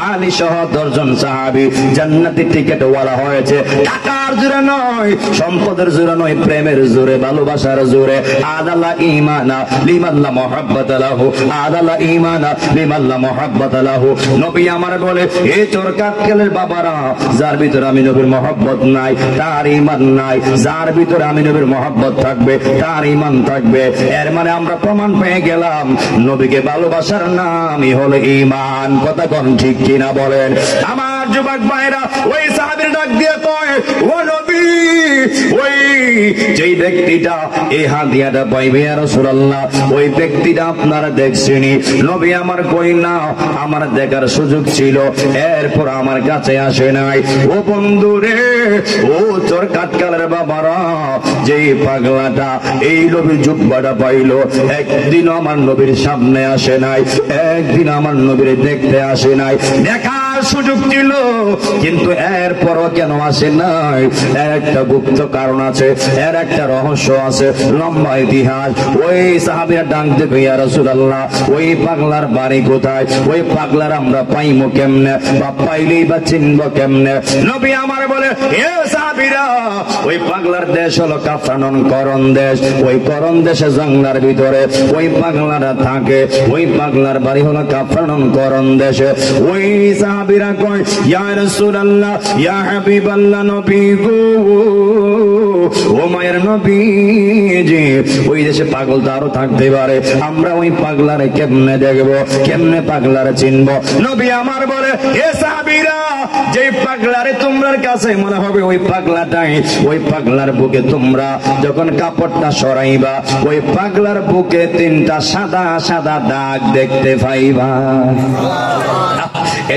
আলী সহ 10 জন সাহাবী জান্নাতি টিকেটওয়ালা হয়েছে টাকার জোরে নয় সম্পদের জোরে নয় প্রেমের জোরে ভালোবাসার জোরে আদালা ঈমানা লিমাল্লা মুহাব্বত লাহু আদালা ঈমানা লিমাল্লা মুহাব্বত লাহু নবী আমার বলে এই চোর কাটকেলের বাবারা যার ভিতরে আমি নবীর মহব্বত নাই তার ঈমান নাই যার ভিতরে আমি নবীর মহব্বত থাকবে তার ঈমান থাকবে এর মানে আমরা প্রমাণ পেয়ে গেলাম নবীকে ভালোবাসার নামই হলো ঈমান কথা কোন ঠিক কিনা বলেন আমার যুবক ভাইরা ওই সাহাবীর ডাক দিয়ে কয় ও নবী ওই যেই ব্যক্তিটা এই হাদিয়াটা পাইবে ইয়া রাসূলুল্লাহ ওই ব্যক্তিটা আপনারা দেখছেনই নবী আমার কই না আমার দেখার সুযোগ ছিল এরপর আমার কাছে আসে নাই ও বন্ধু রে ও তোর কাটকালের বাবারা যেই পাগলাটা এই নবীর জুব্বাটা পাইলো একদিন আমার নবীর সামনে আসে নাই একদিন আমার নবীর দেখতে আসে নাই দেখার সুযোগ ছিল কিন্তু এরপরও কেন আসে নাই এর একটা গুপ্ত কারণ আছে এর একটা রহস্য আছে লম্বা ইতিহাস ওই সাহাবীরা ডাক দিয়ে ইয়া রাসূলুল্লাহ ওই পাগলার বাড়ি কোথায় ওই পাগলার আমরা পাইমু কেমনে বা পাইলেই বা চিনবো কেমনে নবী আমার বলে এ সাহাবীরা ওই পাগলার দেশ হলো কাফরানন করণ দেশ ওই করণ দেশে জঙ্গলার ভিতরে ওই পাগলারা থাকে ওই পাগলার বাড়ি হলো কাফরানন করণ দেশে ওই সাহাবীরা কয় ইয়া রাসূলুল্লাহ ইয়া হাবিবাল্লাহ নবী গো ও মায়ের নবীজি ওই দেশে পাগল তো আরো থাকতে পারে আমরা ওই পাগলারে কেমনে দেখবো কেমনে পাগলারে চিনবো নবী আমার বলে এ সাহাবীরা যে পাগলারে তোমার কাছে মনে হবে ওই পাগলাটাই ওই পাগলার বুকে তোমরা যখন কাপড়টা সরাইবা ওই পাগলার বুকে 3টা সাদা সাদা দাগ দেখতে পাইবা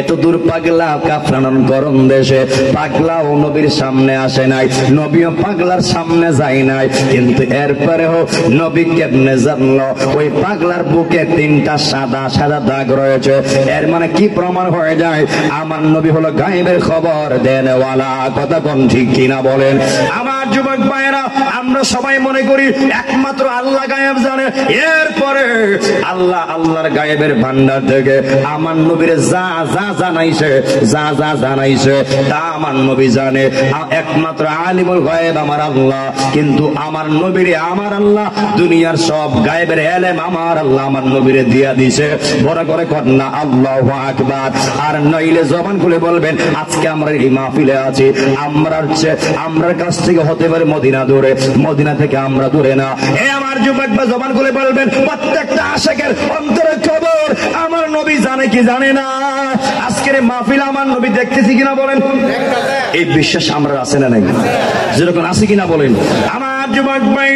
এত দূর পাগলা কাফরানন করণ দেশে পাগলা ও নবীর সামনে আসে নাই নবীও পাগলার সামনে যায় নাই কিন্তু এরপরেও নবী কেমনে জানলো ওই পাগলার বুকে 3টা সাদা সাদা দাগ রয়েছে এর মানে কি প্রমাণ হয়ে যায় আমার নবী হলো গায়েবের খবর দেনওয়ালা কথা কোন ঠিক কিনা বলেন আমার যুবক ভাইরা আমরা সবাই মনে করি একমাত্র আল্লাহ গায়েব জানে এরপরে আল্লাহর গায়েবের ভান্ডার থেকে আমার নবীর যা জানাইছে তা আমার নবী জানে একমাত্র আলিমুল গায়েব আমার আল্লাহ কিন্তু আমার নবীরে আমার আল্লাহ দুনিয়ার সব গায়েবের ইলম আমার আল্লাহ আমার নবীরে দিয়া দিয়েছে বড় করে কন্যা আল্লাহু আকবার আর নইলে জবান খুলে বলবেন আজকে আমরা এই মাহফিলে আছি আমরার কাছ থেকে হতে পারে মদিনা দূরে মদিনা থেকে আমরা দূরে না এ আমার যুবক বা জবান খুলে বলবেন প্রত্যেকটা আশিকের অন্তরের খবর আমার নবী জানে কি জানে না আজকের মাহফিল আমার নবী দেখতেছি কিনা বলেন এই বিশ্বাস আমরা আছে না নাই যেরকম আছে কিনা বলেন আমার যুবক ভাই,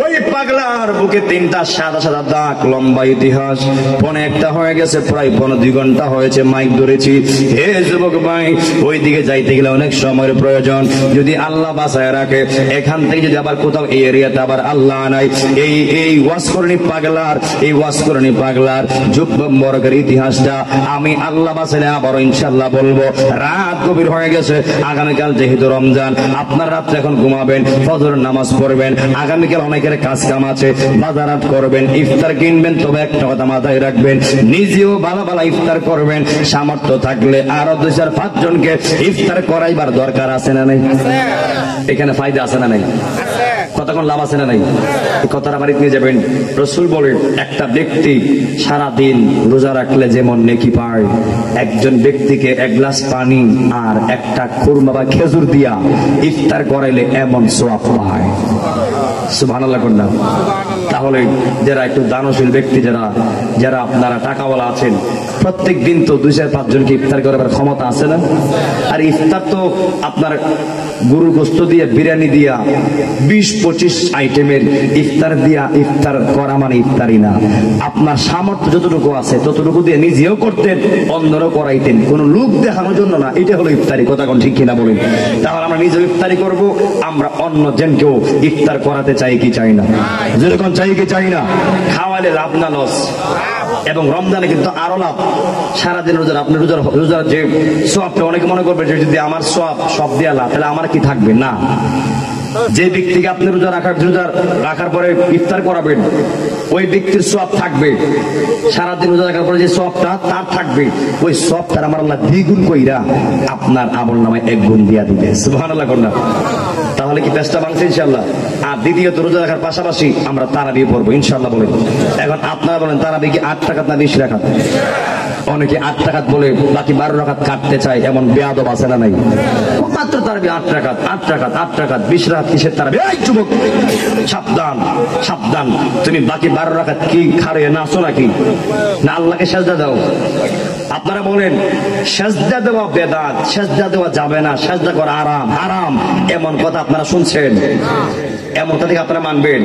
ওই পাগলার বুকে 3টা সাদা সাদা দাগ, লম্বা ইতিহাস। পনে একটা হয়ে গেছে, প্রায় 2 ঘন্টা হয়েছে মাইক ধরেছি। হে যুবক ভাই, ওই দিকে যাইতে গেলে অনেক সময়ের প্রয়োজন। যদি আল্লাহ বাঁচায় রাখে, এখান থেকে যদি আবার কোথাও এই এরিয়াতে আবার আল্লাহ নাই, এই ওয়াসকরণী পাগলার যুবকের ইতিহাসটা আমি আল্লাহ বাঁচালে আবার ইনশাআল্লাহ বলবো। রাত গভীর হয়ে গেছে, আগামীকাল যেহেতু রমজান, আপনার রাত্রে এখন ঘুমাবেন, ফজরের নামাজ পড়বেন, আগামীকাল অনেকের কাজ কাম আছে, বাজারাত করবেন, ইফতার কিনবেন। তবে একটা কথা মাথায় রাখবেন, নিজেও ভালো ভালো ইফতার করবেন। সামর্থ্য থাকলে আরো 2-4-5 জনকে ইফতার করাইবার দরকার আছে না নাই? এখানে ফায়দা আছে না নাই? কতক্ষণ লাভ আছে না নাই? কথাটা বাড়িতে নিয়ে যাবেন। রাসূল বলেন, একটা ব্যক্তি সারা দিন রোজা রাখলে যেমন নেকি পায়, একজন ব্যক্তিকে 1 গ্লাস পানি আর একটা খুরমা বা খেজুর দিয়া ইফতার করাইলে এমন সওয়াব পায়। সুবহানাল্লাহ কন্যা। তাহলে যারা একটু দানশীল ব্যক্তি, যারা আপনারা টাকাওয়ালা আছেন, প্রত্যেক দিন তো 2-4-5 জনকে ইফতার করার ক্ষমতা আছে না? আর ইফতার তো আপনার গরু গোস্ত দিয়ে, বিরিয়ানি দিয়া, 20-25 আইটেমের ইফতার দিয়া ইফতার করা মানে ইফতারি না। আপনার সামর্থ্য যতটুকু আছে ততটুকু দিয়ে নিজেও করতেন, অন্যরাও করাইতেন, কোন লোক দেখানোর জন্য না। এটা হলো ইফতারি। কথা কোন ঠিক কিনা বলেন? তাহলে আমরা নিজেও ইফতারি করব, আমরা অন্য জনকেও ইফতার করাতে চাই কি চাই না? যেরকম চাই কি চাই না? খাওয়ালে লাভ না লস? এবং রমজানে কিন্তু আরো লাভ। সারাদিন রোজা, আপনি রোজার যে সওয়াবটা, অনেকে মনে করবে যে যদি আমার সব দেয়া লাভ, তাহলে আমার কি থাকবে না। যে ব্যক্তিকে আপনি রোজা রাখার পরে ইফতার করাবেন, ওই ব্যক্তির সওয়াব থাকবে। সারাদিন রোজা রাখার পরে যে সওয়াবটা তার থাকবে, ওই সওয়াবটার আমার আল্লাহ দ্বিগুণ কইরা আপনার আমলনামায় 1 গুণ দিয়া দিবে। সুবহানাল্লাহ কন্যা। তাহলে কি পেশটা ভাঙছে ইনশাআল্লাহ? আর দ্বিতীয়ত রোজা রাখার পাশাপাশি আমরা তারাবি পড়বো ইনশাআল্লাহ বলেন। এখন আপনারা বলেন, তারাবি কি 8 রাকাত না 20 রাকাত? অনেকে 8 রাকাত বলে বাকি 12 রাকাত কাটতে চায়, এমন বেয়াদব আছে না নাই? মাত্র তারাবি 8 রাকাত, 20 রাকাত কিসের তারাবি? এই যুবক, সাবধান সাবধান। তুমি বাকি 12 রাকাত কি খারে নাচো নাকি? না আল্লাহকে সেজদা দাও? আপনারা বলেন সেজদা দেওয়া বেদাত, সেজদা দেওয়া যাবে না, সেজদা করা হারাম, এমন কথা আপনারা শুনছেন? এমন কথা আপনারা মানবেন?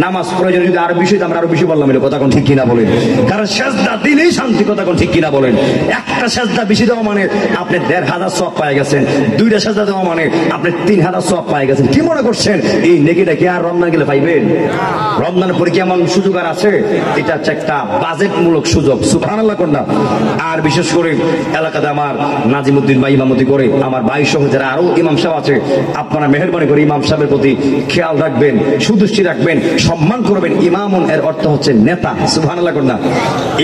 নামাজ প্রয়োজন যদি আরো বেশি, আমরা আরো বেশি বললাম, এটা কথা কোন ঠিক কিনা বলেন? কারণ সেজদা দিলেই শান্তি। কথা কোন ঠিক কিনা বলেন? একটা সেজদা বেশি দেওয়া মানে আপনি 1500 সওয়াব পেয়ে গেছেন, 2টা সেজদা দেওয়া মানে আপনি 3000 সওয়াব পেয়ে গেছেন। কি মনে করছেন এই নেকিটা কি আর রমজান গেলে পাইবেন? রমজানের পরে কি এমন সুযোগ আর আছে? এটা হচ্ছে একটা বাজেটমূলক সুযোগ। সুবহানাল্লাহ কন্যা। আর বিশেষ করে এলাকাতে আমার নাজিমউদ্দিন ভাই ইমামতি করে, আমার ভাই সহ যারা আরো ইমাম সাহেব আছে, আপনারা মেহেরবানি করে ইমাম সাহেবের প্রতি খেয়াল রাখবেন, সুদৃষ্টি রাখবেন, সম্মান করবেন। ইমামুন এর অর্থ হচ্ছে নেতা। সুবহানাল্লাহ কন্যা।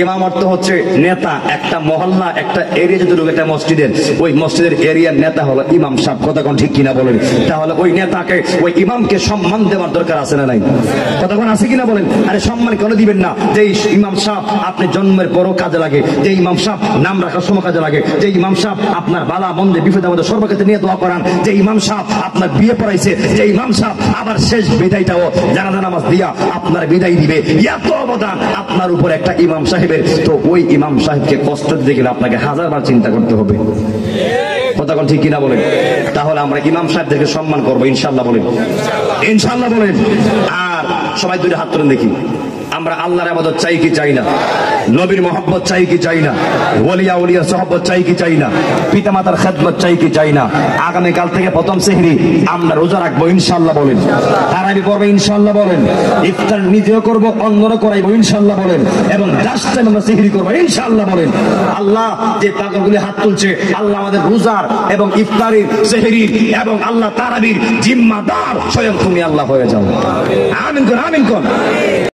ইমাম অর্থ হচ্ছে নেতা। একটা মহল্লা, একটা এরিয়া যতটুকু একটা মসজিদের, ওই মসজিদের এরিয়ার নেতা হলো ইমাম সাহেব। কথা কোন ঠিক কিনা বলেন? তাহলে ওই নেতাকে, ওই ইমামকে সম্মান দেওয়ার দরকার আছে না নাই? কথা কোন আছে কিনা বলেন? আরে সম্মান কেন দিবেন না? যে ইমাম সাহেব আপনি জন্মের পরও কাজে লাগে, যে ইমাম সাহেব নাম রাখার সময় কাজে লাগে, যে ইমাম সাহেব আপনার বালা মন্দে বিপদে আমাদের সর্বক্ষেত্রে নিয়ে দোয়া করান, যে ইমাম সাহেব আপনার বিয়ে পড়াইছে, যে ইমাম সাহেব আবার শেষ বিদায়টাও জানাজা নামাজ দিয়া আপনার বিদায় দিবে, এত অবদান আপনার উপর একটা ইমাম সাহেবের। তো ওই ইমাম সাহেবকে কষ্ট দিতে গেলে আপনাকে 1000 বার চিন্তা করতে হবে। কথা কোন ঠিক কিনা বলেন? তাহলে আমরা ইমাম সাহেবদেরকে সম্মান করবো ইনশাআল্লাহ বলেন? ইনশাআল্লাহ বলেন। আর সবাই 2টা হাত তুলেন দেখি। আমরা আল্লাহর ইবাদত চাই কি চাই না? নবীর মহব্বত চাই কি চাই না? ওলিয়া ওলিয়ার সহবত চাই কি চাই না? পিতামাতার খেদমত চাই কি চাই না? আগামীকাল থেকে প্রথম সেহরি আমরা রোজা রাখবো ইনশাআল্লাহ বলেন। তারাবি পড়বো ইনশাআল্লাহ বলেন। ইফতার নিজেও করবো, অন্যরা করাইবো ইনশাআল্লাহ বলেন। এবং লাস্ট টাইম আমরা সেহরি করবো ইনশাআল্লাহ বলেন। আল্লাহ যে পাগলগুলি হাত তুলছে, আল্লাহ আমাদের রোজার এবং ইফতারের, সেহরির এবং আল্লাহ তারাবির জিম্মাদার স্বয়ং তুমি আল্লাহ হয়ে যাও। আমিন কোন, আমিন কোন।